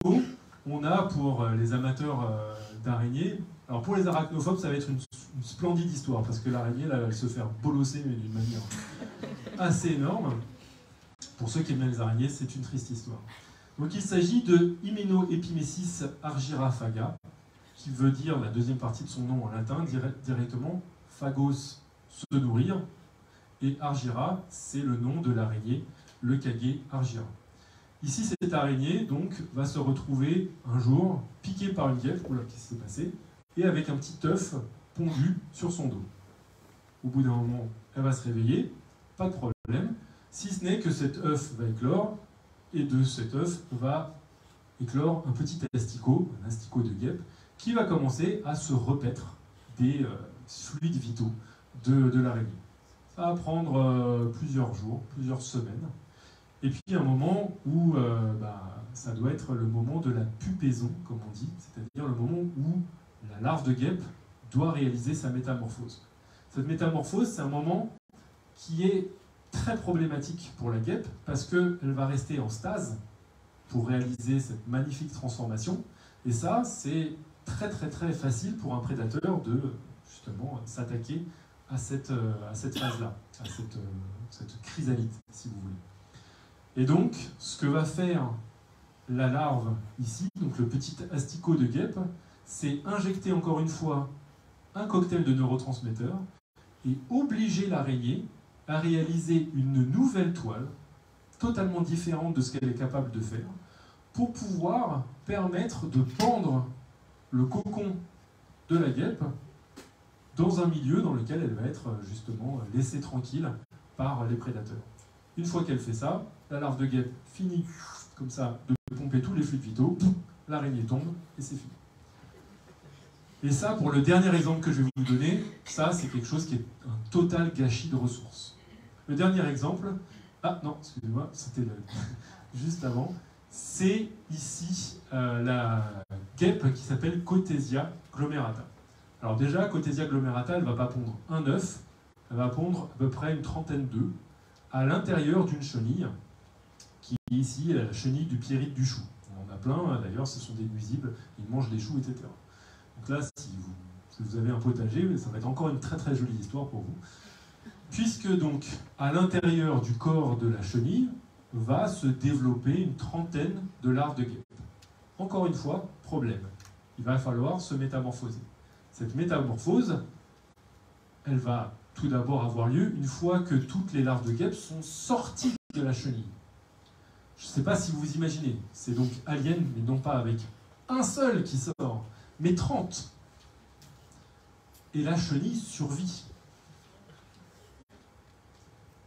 on a pour les amateurs d'araignées. Alors pour les arachnophobes, ça va être une splendide histoire, parce que l'araignée, là, elle se fait bolosser, mais d'une manière assez énorme. Pour ceux qui aiment bien les araignées, c'est une triste histoire. Donc il s'agit de Hyménoepimesis argyraphaga, qui veut dire, la deuxième partie de son nom en latin, directement phagos, se nourrir, et argyra, c'est le nom de l'araignée, le Kage argyra. Ici, cette araignée donc, va se retrouver un jour piquée par une guêpe, oula, qu'est-ce qui s'est passé, et avec un petit œuf pondu sur son dos. Au bout d'un moment, elle va se réveiller, pas de problème, si ce n'est que cet œuf va éclore, et de cet œuf va éclore un petit asticot, un asticot de guêpe, qui va commencer à se repaître des fluides vitaux de l'araignée. Ça va prendre plusieurs jours, plusieurs semaines, et puis un moment où ça doit être le moment de la pupaison, comme on dit, c'est-à-dire le moment où la larve de guêpe doit réaliser sa métamorphose. Cette métamorphose, c'est un moment qui est très problématique pour la guêpe parce qu'elle va rester en stase pour réaliser cette magnifique transformation. Et ça, c'est très très très facile pour un prédateur de justement s'attaquer à cette phase-là, à cette chrysalide, si vous voulez. Et donc, ce que va faire la larve ici, donc le petit asticot de guêpe, c'est injecter encore une fois un cocktail de neurotransmetteurs et obliger l'araignée à réaliser une nouvelle toile, totalement différente de ce qu'elle est capable de faire, pour pouvoir permettre de pendre le cocon de la guêpe dans un milieu dans lequel elle va être justement laissée tranquille par les prédateurs. Une fois qu'elle fait ça, la larve de guêpe finit comme ça de pomper tous les fluides vitaux, l'araignée tombe et c'est fini. Et ça, pour le dernier exemple que je vais vous donner, ça c'est quelque chose qui est un total gâchis de ressources. Le dernier exemple, ah non, excusez-moi, c'était juste avant, c'est ici la guêpe qui s'appelle Cotesia glomerata. Alors déjà, Cotesia glomerata, elle ne va pas pondre un œuf, elle va pondre à peu près une trentaine d'œufs à l'intérieur d'une chenille, qui est ici la chenille du pierrite du chou. On en a plein, d'ailleurs, ce sont des nuisibles, ils mangent les choux, etc. Donc là, si vous Si vous avez un potager, ça va être encore une très très jolie histoire pour vous. Puisque donc, à l'intérieur du corps de la chenille, va se développer une trentaine de larves de guêpes. Encore une fois, problème. Il va falloir se métamorphoser. Cette métamorphose, elle va tout d'abord avoir lieu une fois que toutes les larves de guêpes sont sorties de la chenille. Je ne sais pas si vous imaginez, c'est donc alien, mais non pas avec un seul qui sort, mais 30. Et la chenille survit.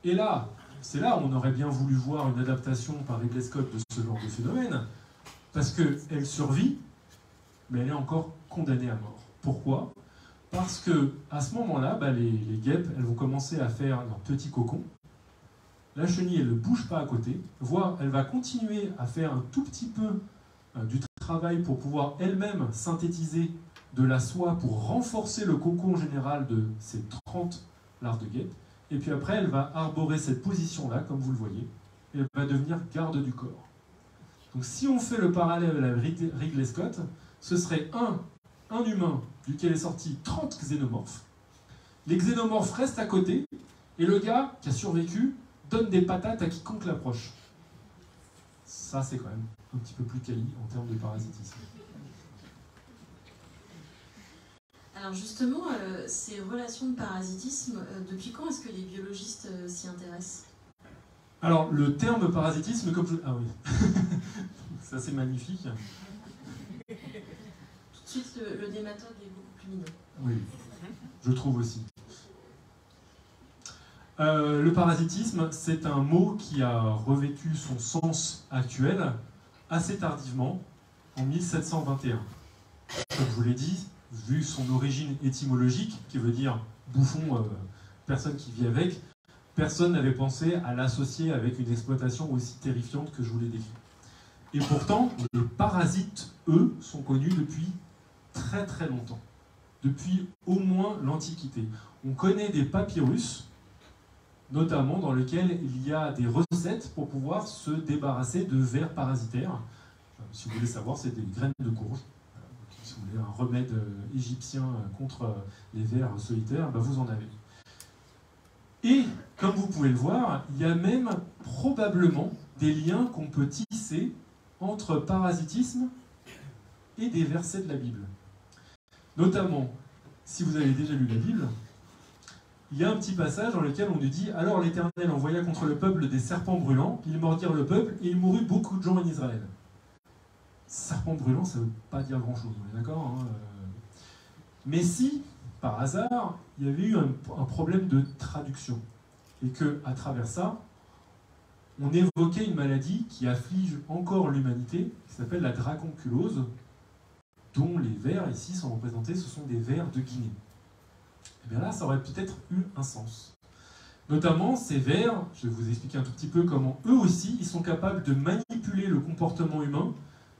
Et là, c'est là où on aurait bien voulu voir une adaptation par Ridley Scott de ce genre de phénomène, parce qu'elle survit, mais elle est encore condamnée à mort. Pourquoi ? Parce que à ce moment-là, les guêpes, elles vont commencer à faire leur petit cocon. La chenille, elle ne bouge pas à côté, voire elle va continuer à faire un tout petit peu du travail pour pouvoir elle-même synthétiser de la soie pour renforcer le cocon général de ces 30 larves de guêpes. Et puis après, elle va arborer cette position-là, comme vous le voyez, et elle va devenir garde du corps. Donc si on fait le parallèle avec Ridley Scott, ce serait un humain duquel est sorti 30 xénomorphes. Les xénomorphes restent à côté, et le gars qui a survécu donne des patates à quiconque l'approche. Ça, c'est quand même un petit peu plus quali en termes de parasitisme. Alors justement, ces relations de parasitisme, depuis quand est-ce que les biologistes s'y intéressent? Alors, le terme parasitisme, comme je... Ah oui, ça c'est magnifique. Tout de suite, le nématode est beaucoup plus mignon. Oui, je trouve aussi. Le parasitisme, c'est un mot qui a revêtu son sens actuel assez tardivement, en 1721. Comme je vous l'ai dit, vu son origine étymologique, qui veut dire bouffon, personne qui vit avec, personne n'avait pensé à l'associer avec une exploitation aussi terrifiante que je vous l'ai décrit. Et pourtant, les parasites, eux, sont connus depuis très très longtemps. Depuis au moins l'Antiquité. On connaît des papyrus, notamment dans lesquels il y a des recettes pour pouvoir se débarrasser de vers parasitaires. Si vous voulez savoir, c'est des graines de courge. Si vous voulez un remède égyptien contre les vers solitaires, vous en avez. Et, comme vous pouvez le voir, il y a même probablement des liens qu'on peut tisser entre parasitisme et des versets de la Bible. Notamment, si vous avez déjà lu la Bible, il y a un petit passage dans lequel on nous dit « Alors l'Éternel envoya contre le peuple des serpents brûlants, ils mordirent le peuple, et il mourut beaucoup de gens en Israël. » Serpent brûlant, ça ne veut pas dire grand-chose, on est d'accord, hein. Mais si, par hasard, il y avait eu un problème de traduction, et qu'à travers ça, on évoquait une maladie qui afflige encore l'humanité, qui s'appelle la dracunculose, dont les vers ici sont représentés, ce sont des vers de Guinée. Et bien là, ça aurait peut-être eu un sens. Notamment, ces vers, je vais vous expliquer un tout petit peu comment eux aussi, ils sont capables de manipuler le comportement humain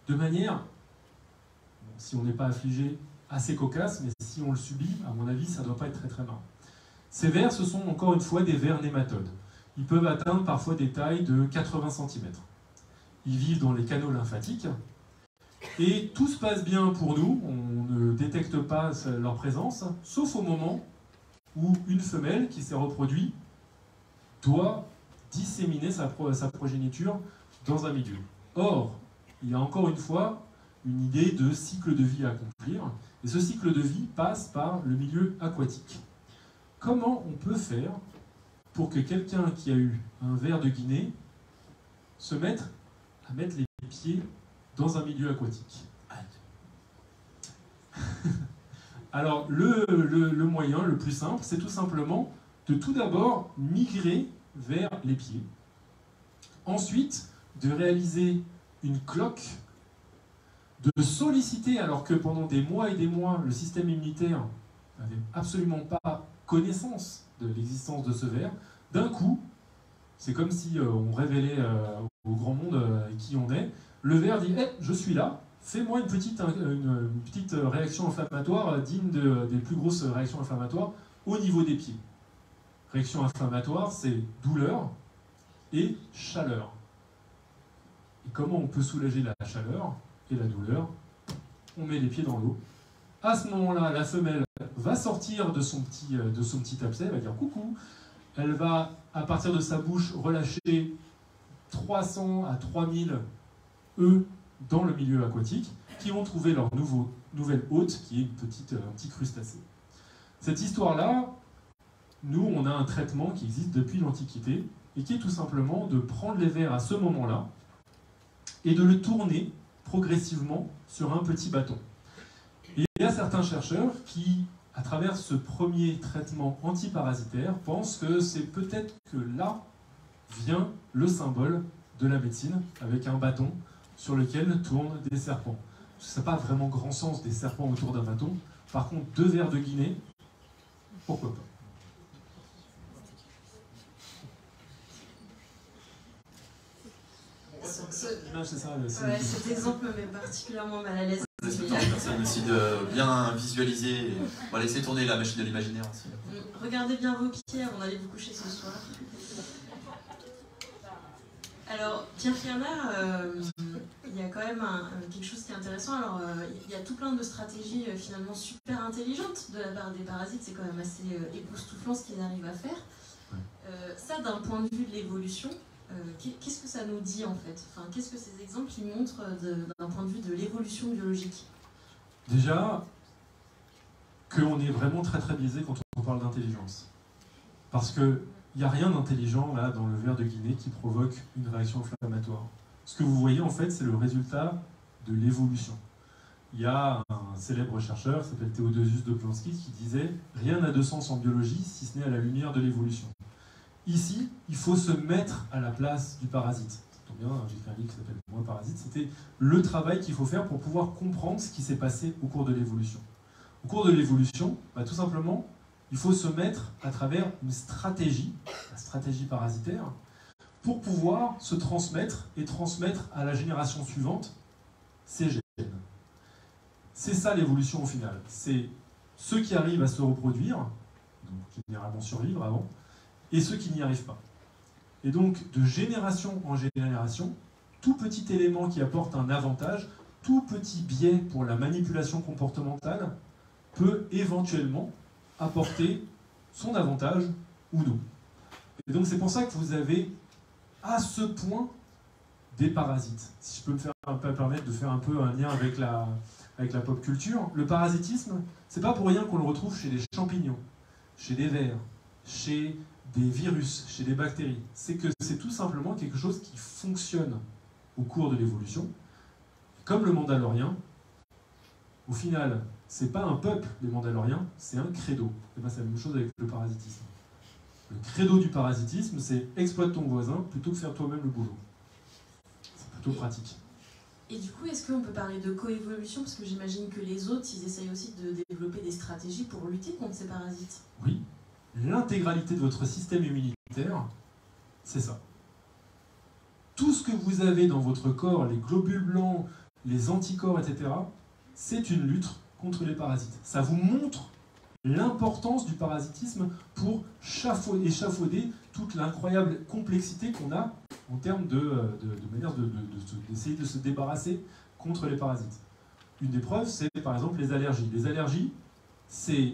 de manière, bon, si on n'est pas affligé, assez cocasse, mais si on le subit, à mon avis, ça ne doit pas être très très marrant. Ces vers, ce sont encore une fois des vers nématodes. Ils peuvent atteindre parfois des tailles de 80 cm. Ils vivent dans les canaux lymphatiques, et tout se passe bien pour nous, on ne détecte pas leur présence, sauf au moment où une femelle qui s'est reproduite doit disséminer sa progéniture dans un milieu. Or, il y a encore une fois une idée de cycle de vie à accomplir, et ce cycle de vie passe par le milieu aquatique. Comment on peut faire pour que quelqu'un qui a eu un ver de Guinée se mette à mettre les pieds dans un milieu aquatique? Alors, le moyen, le plus simple, c'est tout simplement de tout d'abord migrer vers les pieds. Ensuite, de réaliser une cloque, de solliciter, alors que pendant des mois et des mois, le système immunitaire n'avait absolument pas connaissance de l'existence de ce ver, d'un coup, c'est comme si on révélait au grand monde qui on est, le ver dit hey, « je suis là, fais-moi une petite réaction inflammatoire digne des plus grosses réactions inflammatoires au niveau des pieds. » Réaction inflammatoire, c'est douleur et chaleur. Et comment on peut soulager la chaleur et la douleur? On met les pieds dans l'eau. À ce moment-là, la femelle va sortir de son petit abcès, elle va dire coucou, elle va, à partir de sa bouche, relâcher 300 à 3000 œufs dans le milieu aquatique, qui vont trouver leur nouvelle hôte, qui est un petit crustacé. Cette histoire-là, nous, on a un traitement qui existe depuis l'Antiquité, et qui est tout simplement de prendre les vers à ce moment-là, et de le tourner progressivement sur un petit bâton. Et il y a certains chercheurs qui, à travers ce premier traitement antiparasitaire, pensent que c'est peut-être que là vient le symbole de la médecine, avec un bâton sur lequel tournent des serpents. Ça n'a pas vraiment grand sens des serpents autour d'un bâton. Par contre, 2 vers de Guinée, pourquoi pas. Cet exemple me met particulièrement mal à l'aise. Personne aussi de bien visualiser. On va laisser tourner la machine de l'imaginaire aussi. Regardez bien vos pieds avant d'aller vous coucher ce soir. Alors, Pierre-Pierre, il y a quand même quelque chose qui est intéressant. Alors, il y a tout plein de stratégies finalement super intelligentes de la part des parasites. C'est quand même assez époustouflant ce qu'ils arrivent à faire. Ça, d'un point de vue de l'évolution, qu'est-ce que ça nous dit en fait? Enfin, qu'est-ce que ces exemples qui montrent d'un point de vue de l'évolution biologique? Déjà, qu'on est vraiment très très biaisé quand on parle d'intelligence. Parce qu'il n'y a rien d'intelligent là dans le ver de Guinée qui provoque une réaction inflammatoire. Ce que vous voyez en fait, c'est le résultat de l'évolution. Il y a un célèbre chercheur qui s'appelle Theodosius Dobzhansky qui disait « Rien n'a de sens en biologie si ce n'est à la lumière de l'évolution ». Ici, il faut se mettre à la place du parasite. Ça tombe bien, j'ai écrit un livre qui s'appelle « Moi parasite », c'était le travail qu'il faut faire pour pouvoir comprendre ce qui s'est passé au cours de l'évolution. Au cours de l'évolution, tout simplement, il faut se mettre à travers une stratégie, la stratégie parasitaire, pour pouvoir se transmettre et transmettre à la génération suivante ces gènes. C'est ça l'évolution au final. C'est ceux qui arrivent à se reproduire, donc généralement survivre avant, et ceux qui n'y arrivent pas. Et donc, de génération en génération, tout petit élément qui apporte un avantage, tout petit biais pour la manipulation comportementale, peut éventuellement apporter son avantage ou non. Et donc, c'est pour ça que vous avez à ce point des parasites. Si je peux me permettre de faire un peu un lien avec la pop culture, le parasitisme, c'est pas pour rien qu'on le retrouve chez les champignons, chez des vers, chez des virus, chez des bactéries. C'est que c'est tout simplement quelque chose qui fonctionne au cours de l'évolution. Comme le Mandalorien, au final, c'est pas un peuple, les Mandaloriens, c'est un credo. Et ben, c'est la même chose avec le parasitisme. Le credo du parasitisme, c'est exploite ton voisin plutôt que faire toi-même le boulot. C'est plutôt pratique. Et du coup, est-ce qu'on peut parler de coévolution? Parce que j'imagine que les autres, ils essayent aussi de développer des stratégies pour lutter contre ces parasites. Oui. L'intégralité de votre système immunitaire, c'est ça. Tout ce que vous avez dans votre corps, les globules blancs, les anticorps, etc., c'est une lutte contre les parasites. Ça vous montre l'importance du parasitisme pour échafauder toute l'incroyable complexité qu'on a en termes de manière d'essayer de se débarrasser contre les parasites. Une des preuves, c'est par exemple les allergies. Les allergies, c'est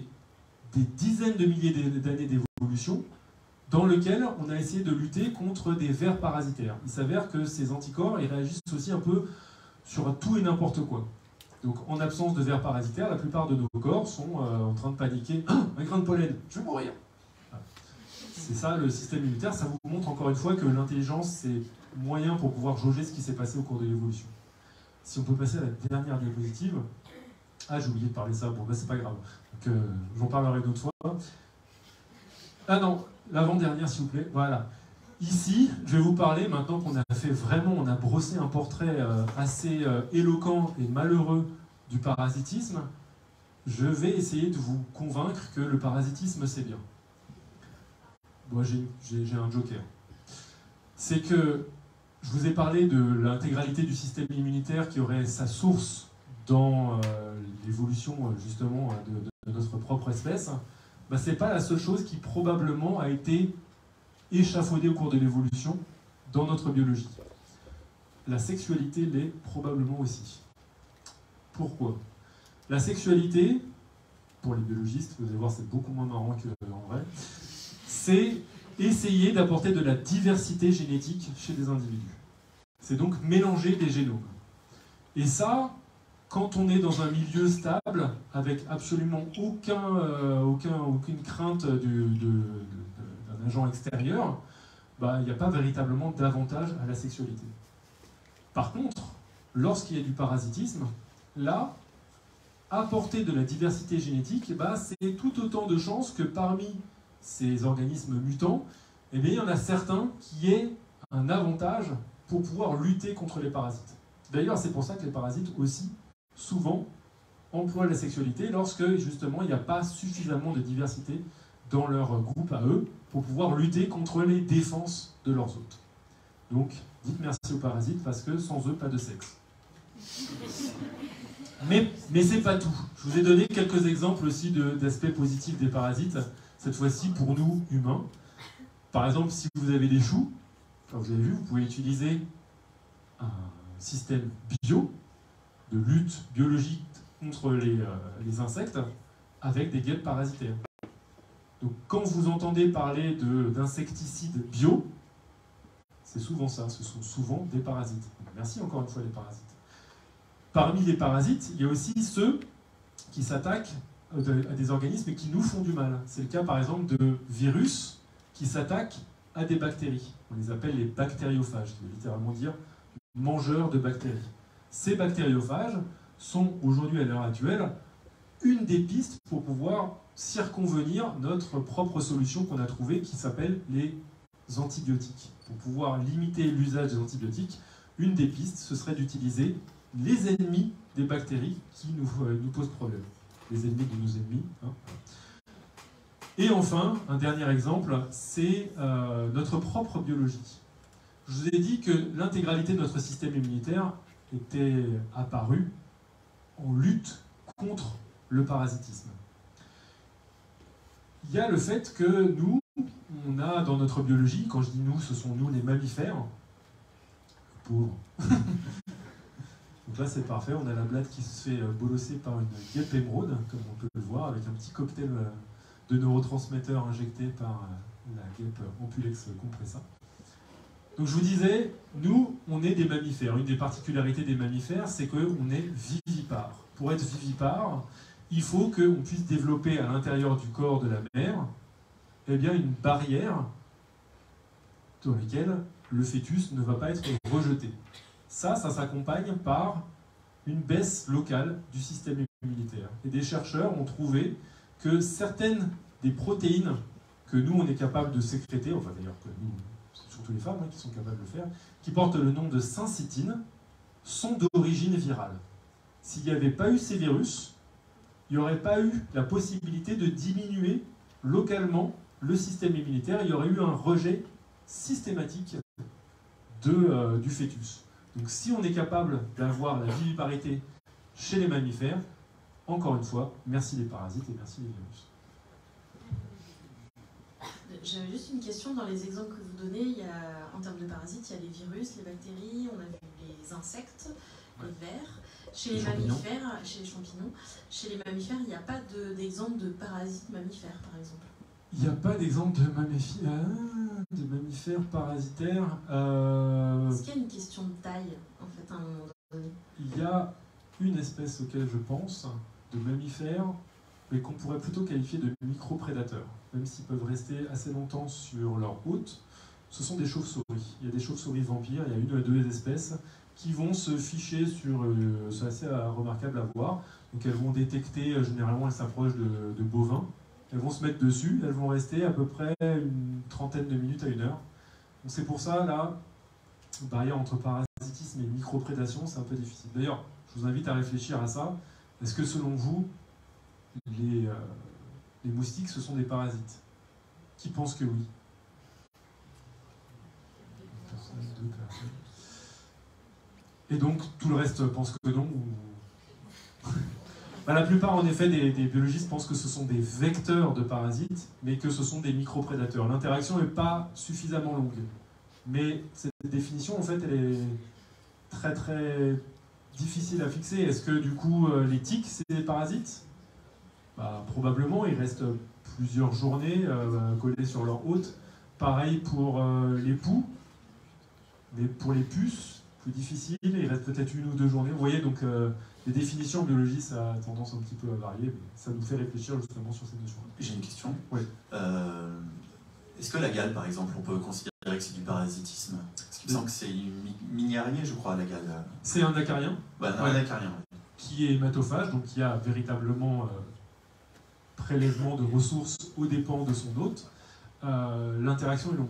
des dizaines de milliers d'années d'évolution dans lesquelles on a essayé de lutter contre des vers parasitaires. Il s'avère que ces anticorps ils réagissent aussi un peu sur tout et n'importe quoi. Donc en absence de vers parasitaires, la plupart de nos corps sont en train de paniquer. Ah, un grain de pollen, je vais mourir. Voilà. C'est ça le système immunitaire, ça vous montre encore une fois que l'intelligence c'est moyen pour pouvoir jauger ce qui s'est passé au cours de l'évolution. Si on peut passer à la dernière diapositive. Ah, j'ai oublié de parler de ça, bon, c'est pas grave. Donc, j'en parlerai une autre fois. Ah non, l'avant-dernière, s'il vous plaît. Voilà. Ici, je vais vous parler, maintenant qu'on a fait vraiment, on a brossé un portrait assez éloquent et malheureux du parasitisme, je vais essayer de vous convaincre que le parasitisme, c'est bien. Moi, j'ai un joker. C'est que je vous ai parlé de l'intégralité du système immunitaire qui aurait sa source dans l'évolution justement de notre propre espèce, c'est pas la seule chose qui probablement a été échafaudée au cours de l'évolution dans notre biologie. La sexualité l'est probablement aussi. Pourquoi? La sexualité, pour les biologistes, vous allez voir, c'est beaucoup moins marrant qu'en vrai, c'est essayer d'apporter de la diversité génétique chez des individus. C'est donc mélanger des génomes. Et ça, quand on est dans un milieu stable, avec absolument aucune crainte d'un agent extérieur, bah, il n'y a pas véritablement d'avantage à la sexualité. Par contre, lorsqu'il y a du parasitisme, là, apporter de la diversité génétique, bah, c'est tout autant de chances que parmi ces organismes mutants, eh bien, il y en a certains qui aient un avantage pour pouvoir lutter contre les parasites. D'ailleurs, c'est pour ça que les parasites aussi, souvent, emploient la sexualité lorsque, justement, il n'y a pas suffisamment de diversité dans leur groupe à eux pour pouvoir lutter contre les défenses de leurs hôtes. Donc, dites merci aux parasites parce que sans eux, pas de sexe. Mais c'est pas tout. Je vous ai donné quelques exemples aussi d'aspects positifs des parasites, cette fois-ci pour nous, humains. Par exemple, si vous avez des choux, comme vous avez vu, vous pouvez utiliser un système bio, de lutte biologique contre les insectes, avec des guêpes parasitaires. Donc quand vous entendez parler d'insecticides bio, c'est souvent ça, ce sont souvent des parasites. Merci encore une fois les parasites. Parmi les parasites, il y a aussi ceux qui s'attaquent à des organismes et qui nous font du mal. C'est le cas par exemple de virus qui s'attaquent à des bactéries. On les appelle les bactériophages, qui veut littéralement dire mangeurs de bactéries. Ces bactériophages sont aujourd'hui, à l'heure actuelle, une des pistes pour pouvoir circonvenir notre propre solution qu'on a trouvée qui s'appelle les antibiotiques. Pour pouvoir limiter l'usage des antibiotiques, une des pistes, ce serait d'utiliser les ennemis des bactéries qui nous posent problème. Les ennemis de nos ennemis. Hein. Et enfin, un dernier exemple, c'est notre propre biologie. Je vous ai dit que l'intégralité de notre système immunitaire était apparue en lutte contre le parasitisme. Il y a le fait que nous, on a dans notre biologie, quand je dis nous, ce sont nous les mammifères, pauvres. Donc là c'est parfait, on a la blatte qui se fait bolosser par une guêpe émeraude, comme on peut le voir, avec un petit cocktail de neurotransmetteurs injectés par la guêpe Ampulex compressa. Donc je vous disais, nous, on est des mammifères. Une des particularités des mammifères, c'est qu'on est vivipare. Pour être vivipare, il faut qu'on puisse développer à l'intérieur du corps de la mère eh bien, une barrière dans laquelle le fœtus ne va pas être rejeté. Ça s'accompagne par une baisse locale du système immunitaire. Et des chercheurs ont trouvé que certaines des protéines que nous, on est capable de sécréter, enfin d'ailleurs que nous, c'est surtout les femmes qui sont capables de le faire, qui portent le nom de syncytine, sont d'origine virale. S'il n'y avait pas eu ces virus, il n'y aurait pas eu la possibilité de diminuer localement le système immunitaire, il y aurait eu un rejet systématique du fœtus. Donc si on est capable d'avoir la viviparité chez les mammifères, encore une fois, merci les parasites et merci les virus. J'avais juste une question. Dans les exemples que vous donnez, en termes de parasites, il y a les virus, les bactéries, on a vu les insectes, les vers. Chez les mammifères, chez les champignons, chez les mammifères, il n'y a pas d'exemple de parasites mammifères, par exemple. Il n'y a pas d'exemple de mammifères parasitaires. Est-ce qu'il y a une question de taille, en fait, à un moment donné? Il y a une espèce auquel je pense, de mammifères, mais qu'on pourrait plutôt qualifier de micro-prédateurs. Même s'ils peuvent rester assez longtemps sur leur hôte, ce sont des chauves-souris. Il y a des chauves-souris vampires, il y a une ou deux espèces qui vont se ficher sur... c'est assez remarquable à voir. Donc elles vont détecter, généralement elles s'approchent de bovins, elles vont se mettre dessus, elles vont rester à peu près une trentaine de minutes à 1 heure. Donc c'est pour ça, là, barrière entre parasitisme et microprédation, c'est un peu difficile. D'ailleurs, je vous invite à réfléchir à ça. Est-ce que selon vous, les moustiques, ce sont des parasites? Qui pense que oui? Deux personnes. Et donc, tout le reste pense que non La plupart, en effet, des biologistes pensent que ce sont des vecteurs de parasites, mais que ce sont des microprédateurs. L'interaction n'est pas suffisamment longue. Mais cette définition, en fait, elle est très très difficile à fixer. Est-ce que, du coup, les tiques, c'est des parasites? Probablement, ils restent plusieurs journées collés sur leur hôte. Pareil pour les poux, mais pour les puces, plus difficile, il reste peut-être 1 ou 2 journées. Vous voyez, donc les définitions en biologie, ça a tendance un petit peu à varier, mais ça nous fait réfléchir justement sur ces notions. J'ai une question. Oui. Est-ce que la gale, par exemple, on peut considérer que c'est du parasitisme? Parce qu'il me semble que c'est une mini-araignée, je crois, la gale. C'est un acarien. Un acarien. Qui est hématophage, donc qui a véritablement prélèvement de ressources aux dépens de son hôte. L'interaction est longue.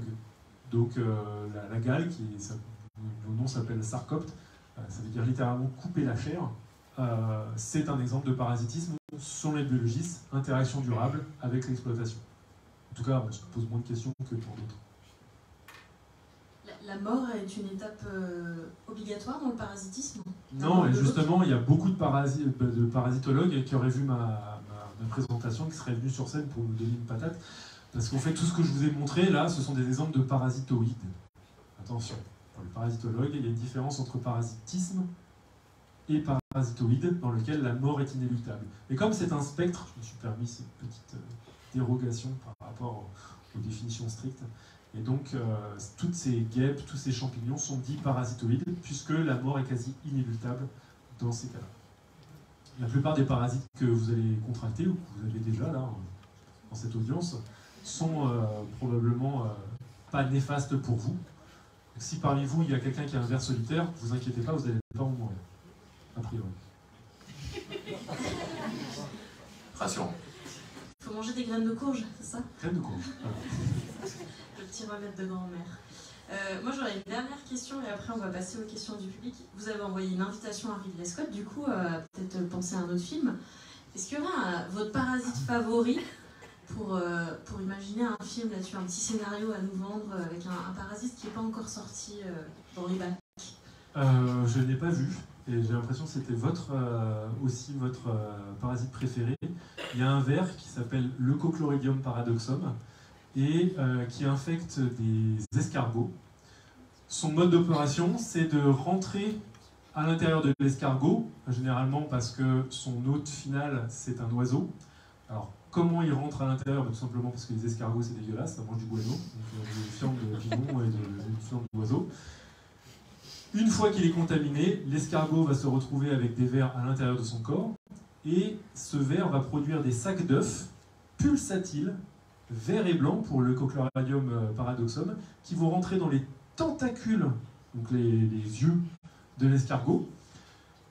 Donc la gale, le nom s'appelle sarcopte, ça veut dire littéralement couper la chair. C'est un exemple de parasitisme selon les biologistes, interaction durable avec l'exploitation. En tout cas, on se pose moins de questions que pour d'autres. La mort est une étape obligatoire dans le parasitisme? Non, et justement, il y a beaucoup de parasitologues qui auraient vu ma présentation, qui seraient venus sur scène pour nous donner une patate. Parce qu'en fait, tout ce que je vous ai montré, là, ce sont des exemples de parasitoïdes. Attention, pour les parasitologues, il y a une différence entre parasitisme et parasitoïde, dans lequel la mort est inéluctable. Et comme c'est un spectre, je me suis permis cette petite dérogation par rapport aux définitions strictes. Et donc, toutes ces guêpes, tous ces champignons sont dits parasitoïdes, puisque la mort est quasi inéluctable dans ces cas-là. La plupart des parasites que vous allez contracter, ou que vous avez déjà là, dans cette audience, sont probablement pas néfastes pour vous. Donc, si parmi vous, il y a quelqu'un qui a un ver solitaire, vous inquiétez pas, vous n'allez pas en mourir, a priori. Rassurant. Il faut manger des graines de courge, c'est ça? Graines de courge. Voilà. Le petit remède de grand-mère. Moi j'aurais une dernière question et après on va passer aux questions du public. Vous avez envoyé une invitation à Ridley Scott, du coup peut-être penser à un autre film. Est-ce qu'il y aura votre parasite favori pour imaginer un film là-dessus, un petit scénario à nous vendre avec un parasite qui n'est pas encore sorti dans les bacs? Je n'ai pas vu. Et j'ai l'impression que c'était aussi votre parasite préféré. Il y a un ver qui s'appelle Leucochloridium paradoxum et qui infecte des escargots. Son mode d'opération, c'est de rentrer à l'intérieur de l'escargot, généralement parce que son hôte final, c'est un oiseau. Alors, comment il rentre à l'intérieur? Tout simplement parce que les escargots, c'est dégueulasse, ça mange du guano, donc des fientes de pignon et des fientes d'oiseaux. Une fois qu'il est contaminé, l'escargot va se retrouver avec des vers à l'intérieur de son corps, et ce ver va produire des sacs d'œufs pulsatiles, verts et blancs pour le Leucochloridium paradoxum, qui vont rentrer dans les tentacules, donc les yeux de l'escargot,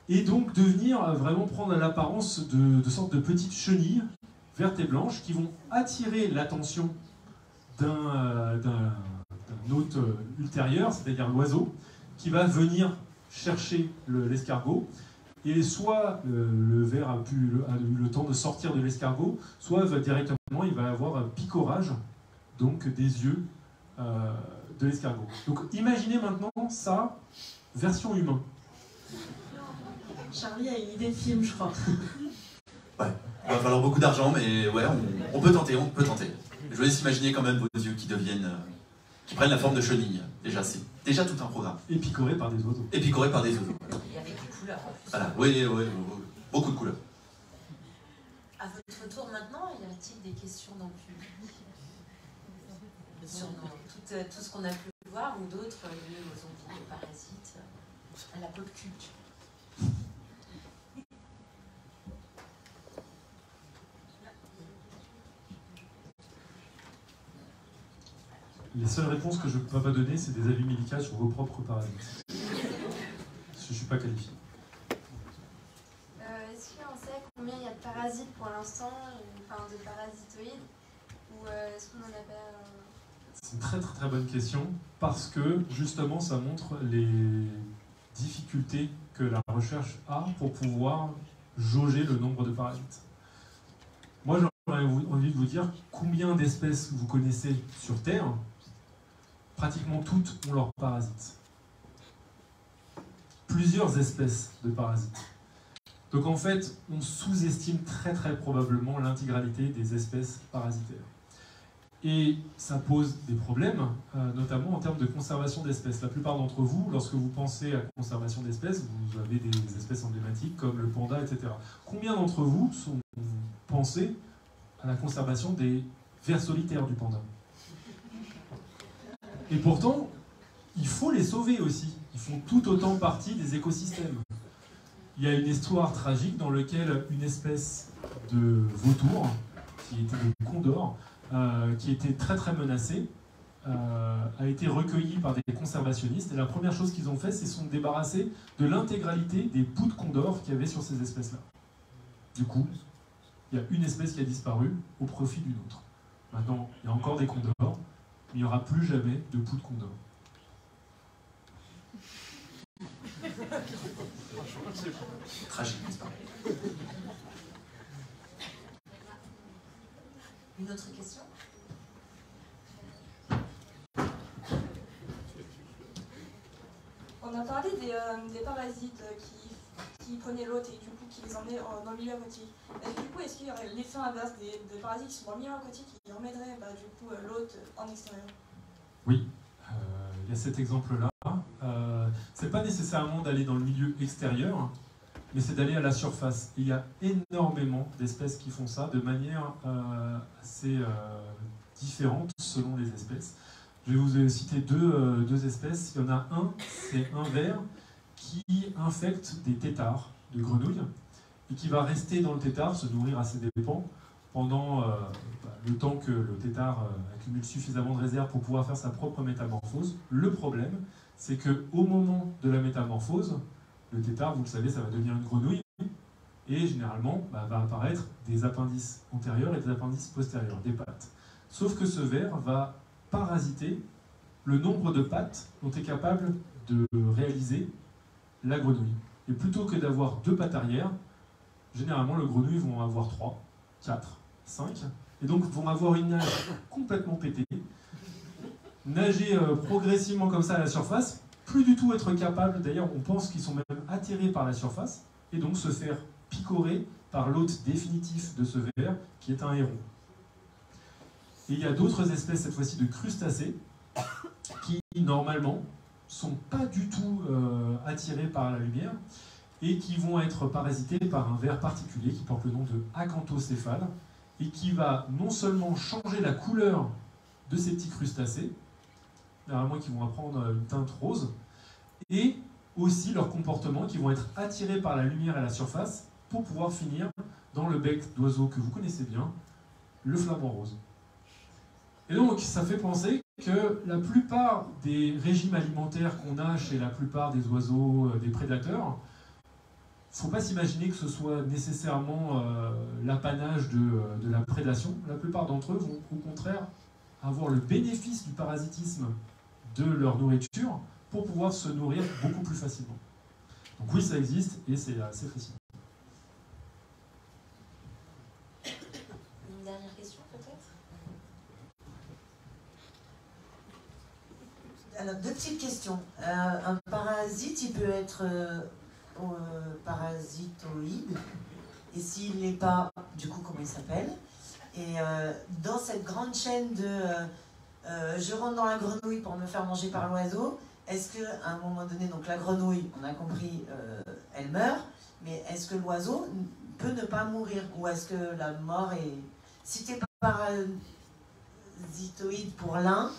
et donc devenir vraiment prendre l'apparence de sortes de petites chenilles vertes et blanches qui vont attirer l'attention d'un hôte ultérieur, c'est-à-dire l'oiseau, qui va venir chercher l'escargot, et soit le ver a eu le temps de sortir de l'escargot, soit directement il va avoir un picorage donc des yeux de l'escargot. Donc imaginez maintenant ça, version humain. Charlie a une idée de film, je crois. Ouais, il va falloir beaucoup d'argent, mais ouais, on peut tenter, on peut tenter. Je vous laisse imaginer quand même vos yeux qui prennent la forme de chenilles. Déjà, c'est déjà tout un programme. Et picoré par des oiseaux. Et picoré par des oiseaux. Et avec des couleurs en plus. Voilà, oui, beaucoup de couleurs. À votre tour maintenant, y a-t-il des questions dans le public sur tout ce qu'on a pu voir ou d'autres liés aux zombies, aux parasites, à la pop culture? Les seules réponses que je ne peux pas donner, c'est des avis médicaux sur vos propres parasites. Je ne suis pas qualifié. Est-ce qu'on sait combien il y a de parasites pour l'instant, enfin de parasitoïdes, ou est-ce qu'on en a pas C'est une très très très bonne question, parce que justement ça montre les difficultés que la recherche a pour pouvoir jauger le nombre de parasites. Moi j'aurais envie de vous dire combien d'espèces vous connaissez sur Terre. Pratiquement toutes ont leurs parasites. Plusieurs espèces de parasites. Donc en fait, on sous-estime très très probablement l'intégralité des espèces parasitaires. Et ça pose des problèmes, notamment en termes de conservation d'espèces. La plupart d'entre vous, lorsque vous pensez à conservation d'espèces, vous avez des espèces emblématiques comme le panda, etc. Combien d'entre vous pensez à la conservation des vers solitaires du panda? Et pourtant, il faut les sauver aussi. Ils font tout autant partie des écosystèmes. Il y a une histoire tragique dans laquelle une espèce de vautour, qui était le condor, qui était très très menacée, a été recueillie par des conservationnistes. Et la première chose qu'ils ont fait, c'est se débarrasser de l'intégralité des bouts de condor qu'il y avait sur ces espèces-là. Du coup, il y a une espèce qui a disparu au profit d'une autre. Maintenant, il y a encore des condors, mais il n'y aura plus jamais de poux de condor. Tragique, n'est-ce pas? Une autre question? On a parlé des parasites qui prenaient l'hôte et du coup qui les emmenaient dans le milieu aquatique. Et du coup, est-ce qu'il y aurait l'effet inverse des parasites qui sont dans le milieu aquatique qui emmèneraient du coup l'hôte en extérieur? Oui, il y a cet exemple-là. C'est pas nécessairement d'aller dans le milieu extérieur, mais c'est d'aller à la surface. Il y a énormément d'espèces qui font ça de manière assez différente selon les espèces. Je vais vous citer deux espèces. Il y en a un, c'est un ver qui infecte des têtards de grenouilles et qui va rester dans le tétard, se nourrir à ses dépens, pendant le temps que le tétard accumule suffisamment de réserves pour pouvoir faire sa propre métamorphose. Le problème, c'est qu'au moment de la métamorphose, le tétard, vous le savez, ça va devenir une grenouille, et généralement va apparaître des appendices antérieurs et des appendices postérieurs, des pattes. Sauf que ce ver va parasiter le nombre de pattes dont est capable de réaliser la grenouille. Et plutôt que d'avoir 2 pattes arrière, généralement les grenouilles vont avoir 3, 4, 5, et donc vont avoir une nage complètement pétée, nager progressivement comme ça à la surface, plus du tout être capable, d'ailleurs on pense qu'ils sont même attirés par la surface, et donc se faire picorer par l'hôte définitif de ce ver, qui est un héron. Et il y a d'autres espèces, cette fois-ci de crustacés, qui normalement sont pas du tout attirés par la lumière, et qui vont être parasités par un ver particulier qui porte le nom de acanthocéphale, et qui va non seulement changer la couleur de ces petits crustacés, généralement qui vont prendre une teinte rose, et aussi leur comportement, qui vont être attirés par la lumière à la surface pour pouvoir finir dans le bec d'oiseau que vous connaissez bien, le flamant rose. Et donc ça fait penser que la plupart des régimes alimentaires qu'on a chez la plupart des oiseaux, des prédateurs, il ne faut pas s'imaginer que ce soit nécessairement l'apanage de la prédation. La plupart d'entre eux vont au contraire avoir le bénéfice du parasitisme de leur nourriture pour pouvoir se nourrir beaucoup plus facilement. Donc oui, ça existe et c'est assez fascinant. Une dernière question peut-être? Alors, 2 petites questions. Un parasite, il peut être parasitoïde, et s'il n'est pas, du coup, comment il s'appelle? Et dans cette grande chaîne de je rentre dans la grenouille pour me faire manger par l'oiseau, est-ce qu'à un moment donné, donc la grenouille, on a compris, elle meurt, mais est-ce que l'oiseau peut ne pas mourir? Ou est-ce que la mort est... Si tu es parasitoïde pour l'un,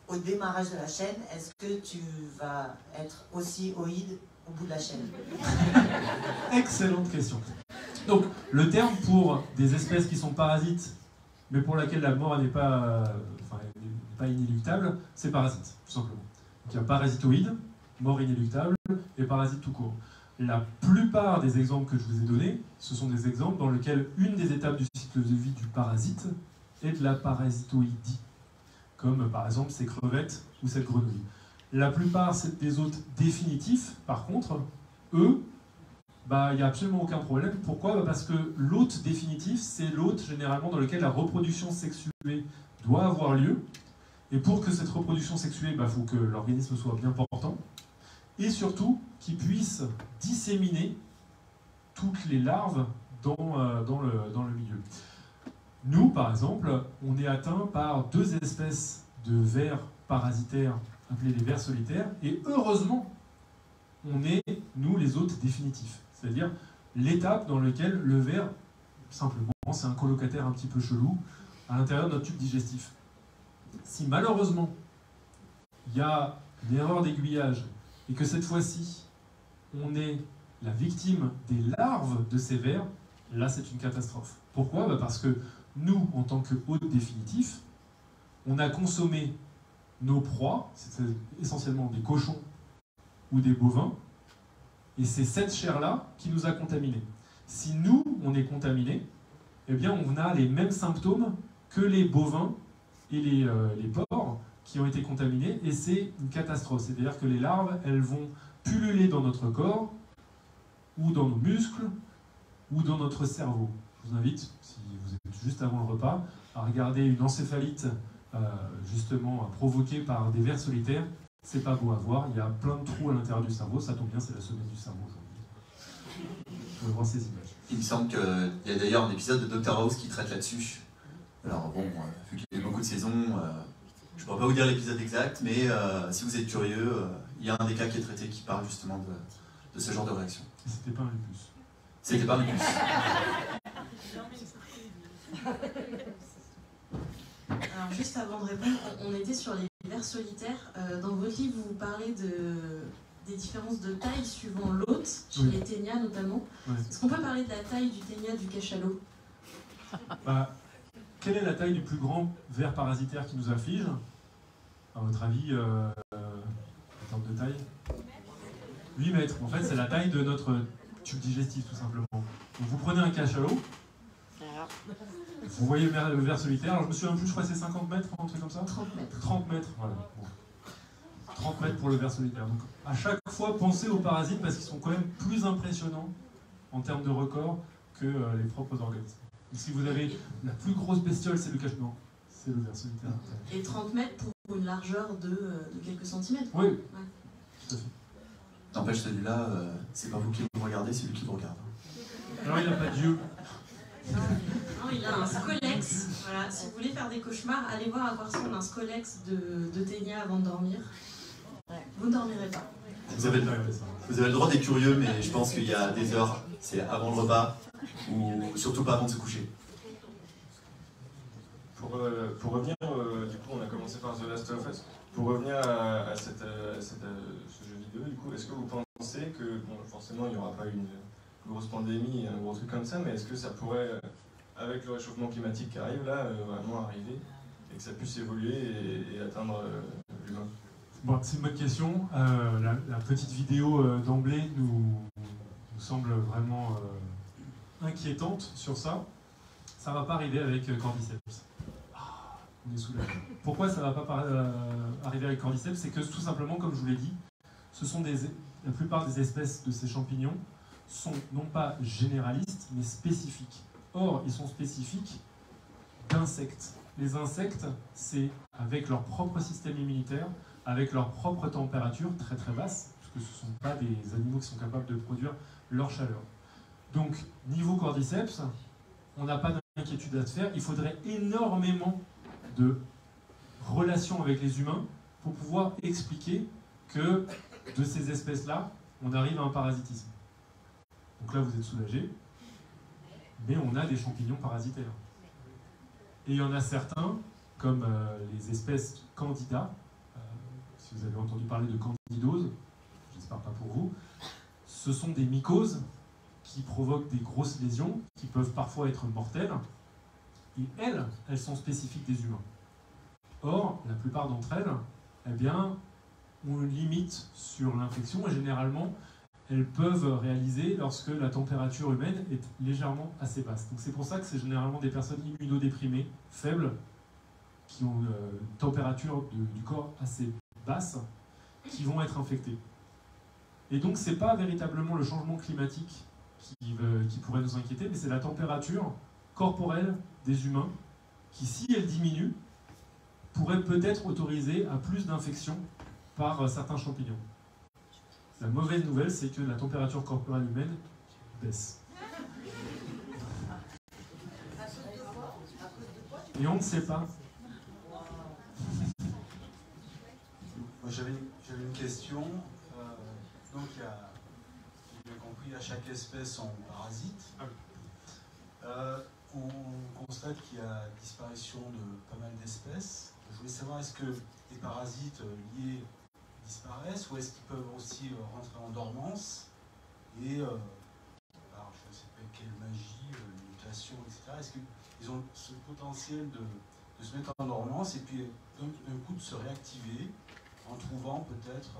au démarrage de la chaîne, est-ce que tu vas être aussi oïde au bout de la chaîne? Excellente question. Donc, le terme pour des espèces qui sont parasites, mais pour laquelle la mort n'est pas, n'est pas inéluctable, c'est parasite, tout simplement. Donc, il y a parasitoïde, mort inéluctable, et parasite tout court. La plupart des exemples que je vous ai donnés, ce sont des exemples dans lesquels une des étapes du cycle de vie du parasite est de la parasitoïdie, comme par exemple ces crevettes ou cette grenouille. La plupart des hôtes définitifs, par contre, eux, il n'y a absolument aucun problème. Pourquoi? Parce que l'hôte définitif, c'est l'hôte généralement dans lequel la reproduction sexuée doit avoir lieu. Et pour que cette reproduction sexuée, il faut que l'organisme soit bien portant. Et surtout, qu'il puisse disséminer toutes les larves dans le milieu. Nous, par exemple, on est atteint par 2 espèces de vers parasitaires appelés les vers solitaires, et heureusement, on est, nous, les hôtes définitifs. C'est-à-dire l'étape dans laquelle le ver, simplement, c'est un colocataire un petit peu chelou à l'intérieur de notre tube digestif. Si malheureusement, il y a une erreur d'aiguillage et que cette fois-ci, on est la victime des larves de ces vers, là, c'est une catastrophe. Pourquoi ? Parce que nous, en tant que hôtes définitifs, on a consommé nos proies, c'est essentiellement des cochons ou des bovins, et c'est cette chair-là qui nous a contaminés. Si nous, on est contaminés, eh bien, on a les mêmes symptômes que les bovins et les porcs qui ont été contaminés, et c'est une catastrophe. C'est-à-dire que les larves, elles vont pulluler dans notre corps, ou dans nos muscles, ou dans notre cerveau. Je vous invite, si vous êtes juste avant le repas, à regarder une encéphalite justement provoquée par des vers solitaires. C'est pas beau à voir, il y a plein de trous à l'intérieur du cerveau, ça tombe bien, c'est la semaine du cerveau aujourd'hui. Vous pouvez voir ces images. Il me semble qu'il y a d'ailleurs un épisode de Dr House qui traite là-dessus. Alors bon, vu qu'il y a eu beaucoup de saisons, je ne pourrais pas vous dire l'épisode exact, mais si vous êtes curieux, il y a un des cas qui est traité qui parle justement de ce genre de réaction. C'était pas un lupus. C'était pas un lupus. Alors juste avant de répondre, on était sur les vers solitaires. Dans votre livre, vous parlez des différences de taille suivant l'hôte, chez les ténias notamment. Oui. Est-ce qu'on peut parler de la taille du ténia du cachalot ? Quelle est la taille du plus grand ver parasitaire qui nous afflige ? À votre avis, en termes de taille ? 8 mètres. En fait, c'est la taille de notre tube digestif, tout simplement. Donc, vous prenez un cachalot, vous voyez le ver solitaire, alors je me souviens plus, je crois que c'est 50 mètres, un truc comme ça ? 30 mètres. 30 mètres, voilà. Bon. 30 mètres pour le ver solitaire. Donc, à chaque fois, pensez aux parasites parce qu'ils sont quand même plus impressionnants en termes de record que les propres organismes. Et si vous avez la plus grosse bestiole, c'est le cachalot. C'est le ver solitaire. Et 30 mètres pour une largeur de quelques centimètres. Oui, ouais. Tout à fait. N'empêche, celui-là, c'est pas vous qui le regardez, c'est lui qui vous regarde. Alors, il n'a pas d'yeux. Non, il a un scolex. Voilà, si vous voulez faire des cauchemars, allez voir à quoi ressemble un scolex de ténia avant de dormir. Vous ne dormirez pas. Vous avez le droit d'être curieux, mais je pense qu'il y a des heures, c'est avant le repas, ou surtout pas avant de se coucher. Pour revenir, du coup, on a commencé par The Last of Us. Pour revenir à ce jeu vidéo, du coup, est-ce que vous pensez que, bon, forcément, il n'y aura pas une grosse pandémie, un gros truc comme ça, mais est-ce que ça pourrait, avec le réchauffement climatique qui arrive là, vraiment arriver, et que ça puisse évoluer et atteindre l'humain ? Bon, c'est une bonne question. La petite vidéo d'emblée nous semble vraiment inquiétante sur ça. Ça ne va pas arriver avec Cordyceps. On est soulagé. Pourquoi ça ne va pas arriver avec Cordyceps? C'est que tout simplement, comme je vous l'ai dit, la plupart des espèces de ces champignons sont non pas généralistes, mais spécifiques. Or, ils sont spécifiques d'insectes. Les insectes, c'est avec leur propre système immunitaire, avec leur propre température très très basse, parce que ce ne sont pas des animaux qui sont capables de produire leur chaleur. Donc, niveau Cordyceps, on n'a pas d'inquiétude à se faire. Il faudrait énormément de relations avec les humains pour pouvoir expliquer que de ces espèces-là, on arrive à un parasitisme. Donc là, vous êtes soulagés, mais on a des champignons parasitaires. Et il y en a certains, comme les espèces Candida, si vous avez entendu parler de candidose, j'espère pas pour vous, ce sont des mycoses qui provoquent des grosses lésions, qui peuvent parfois être mortelles, et elles sont spécifiques des humains. Or, la plupart d'entre elles, eh bien, ont une limite sur l'infection, et généralement, elles peuvent réaliser lorsque la température humaine est légèrement assez basse. Donc c'est pour ça que c'est généralement des personnes immunodéprimées, faibles, qui ont une température du corps assez basse, qui vont être infectées. Et donc c'est pas véritablement le changement climatique qui pourrait nous inquiéter, mais c'est la température corporelle des humains qui, si elle diminue, pourrait peut-être autoriser à plus d'infections par certains champignons. La mauvaise nouvelle, c'est que la température corporelle humaine baisse. Et on ne sait pas. J'avais une question. Donc, il y a, j'ai bien compris, à chaque espèce son parasite. On constate qu'il y a disparition de pas mal d'espèces. Je voulais savoir, est-ce que les parasites liés disparaissent ou est-ce qu'ils peuvent aussi rentrer en dormance et, alors, je ne sais pas quelle magie, mutation, etc. Est-ce qu'ils ont ce potentiel de se mettre en dormance et puis d'un coup de se réactiver en trouvant peut-être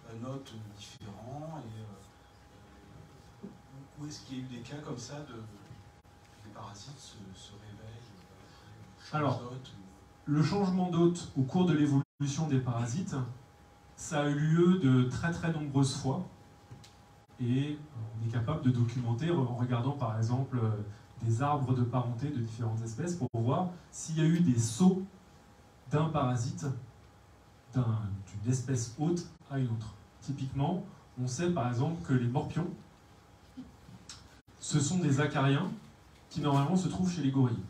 un hôte différent et où est-ce qu'il y a eu des cas comme ça de les parasites se réveillent, Alors, le changement d'hôte au cours de l'évolution des parasites, ça a eu lieu de très très nombreuses fois et on est capable de documenter en regardant par exemple des arbres de parenté de différentes espèces pour voir s'il y a eu des sauts d'un parasite d'une espèce hôte à une autre. Typiquement, on sait par exemple que les morpions, ce sont des acariens qui normalement se trouvent chez les gorilles.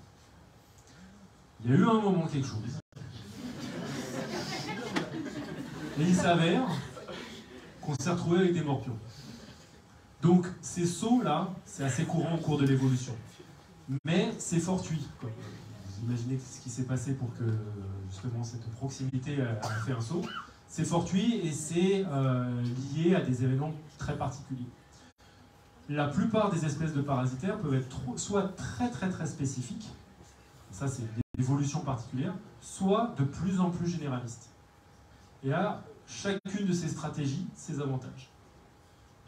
Il y a eu un moment quelque chose. Et il s'avère qu'on s'est retrouvé avec des morpions. Donc ces sauts-là, c'est assez courant au cours de l'évolution. Mais c'est fortuit. Vous imaginez ce qui s'est passé pour que justement cette proximité a fait un saut. C'est fortuit et c'est lié à des événements très particuliers. La plupart des espèces de parasitaires peuvent être soit très très très spécifiques, ça c'est l'évolution particulière, soit de plus en plus généralistes. Et à chacune de ces stratégies, ses avantages.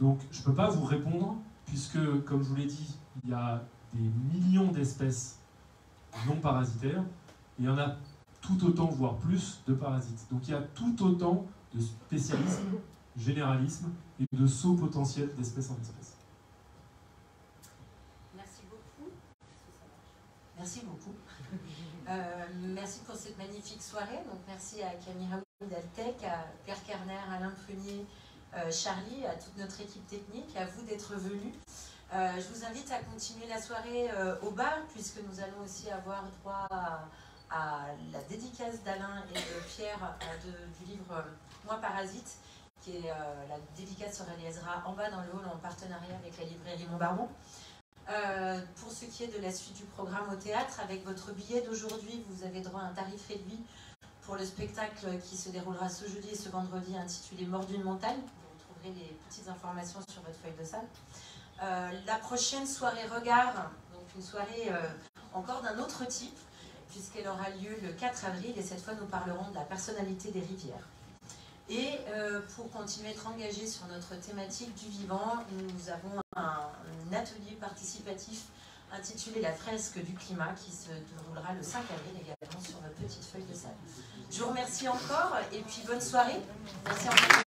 Donc je ne peux pas vous répondre, puisque comme je vous l'ai dit, il y a des millions d'espèces non parasitaires, et il y en a tout autant, voire plus, de parasites. Donc il y a tout autant de spécialisme, généralisme, et de sauts potentiels d'espèce en espèce. Merci beaucoup. Merci beaucoup. Merci pour cette magnifique soirée. Donc merci à Camille Raoult d'Altec, à Pierre Kerner, Alain Prunier, Charlie, à toute notre équipe technique, à vous d'être venus. Je vous invite à continuer la soirée au bar, puisque nous allons aussi avoir droit à la dédicace d'Alain et de Pierre du livre Moi Parasite, qui est la dédicace se réalisera en bas dans le hall en partenariat avec la librairie Montbaron. Pour ce qui est de la suite du programme au théâtre, avec votre billet d'aujourd'hui, vous avez droit à un tarif réduit pour le spectacle qui se déroulera ce jeudi et ce vendredi intitulé Mort d'une montagne. Vous trouverez les petites informations sur votre feuille de salle. La prochaine soirée regard, donc une soirée encore d'un autre type, puisqu'elle aura lieu le 4 avril et cette fois nous parlerons de la personnalité des rivières. Et pour continuer à être engagé sur notre thématique du vivant, nous avons un atelier participatif intitulé La fresque du climat qui se déroulera le 5 avril également sur votre petite feuille de salle. Je vous remercie encore et puis bonne soirée. Merci encore.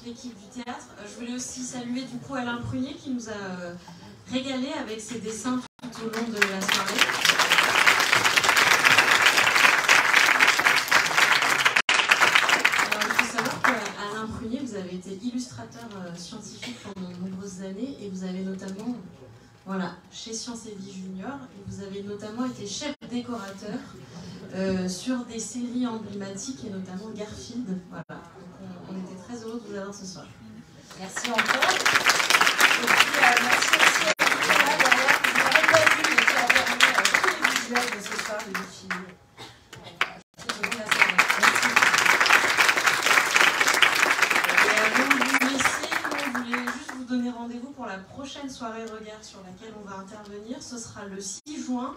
L'équipe du théâtre. Je voulais aussi saluer du coup Alain Prunier qui nous a régalé avec ses dessins tout au long de la soirée. Alors il faut savoir qu'Alain Prunier, vous avez été illustrateur scientifique pendant de nombreuses années et vous avez notamment, voilà, chez Sciences et Vie Junior, et vous avez notamment été chef décorateur sur des séries emblématiques et notamment Garfield. Voilà. On était très heureux de vous avoir ce soir. Merci encore. Et puis, merci aussi à tous là derrière. Vous n'avez pas vu, mais qui a permis tous les visuels de ce soir de défiler. Tout au long de la soirée. Merci. Et avant de vous laisser, on voulait juste vous donner rendez-vous pour la prochaine soirée regard sur laquelle on va intervenir. Ce sera le 6 juin.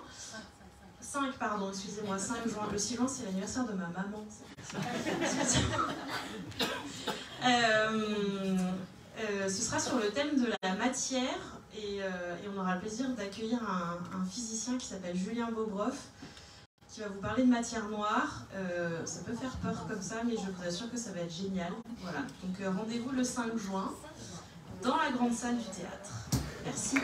5, pardon, excusez-moi, 5 juin. Le 6 juin, c'est l'anniversaire de ma maman. Ce sera sur le thème de la matière et on aura le plaisir d'accueillir un physicien qui s'appelle Julien Bobroff qui va vous parler de matière noire. Ça peut faire peur comme ça, mais je vous assure que ça va être génial. Voilà. Donc rendez-vous le 5 juin dans la grande salle du théâtre. Merci.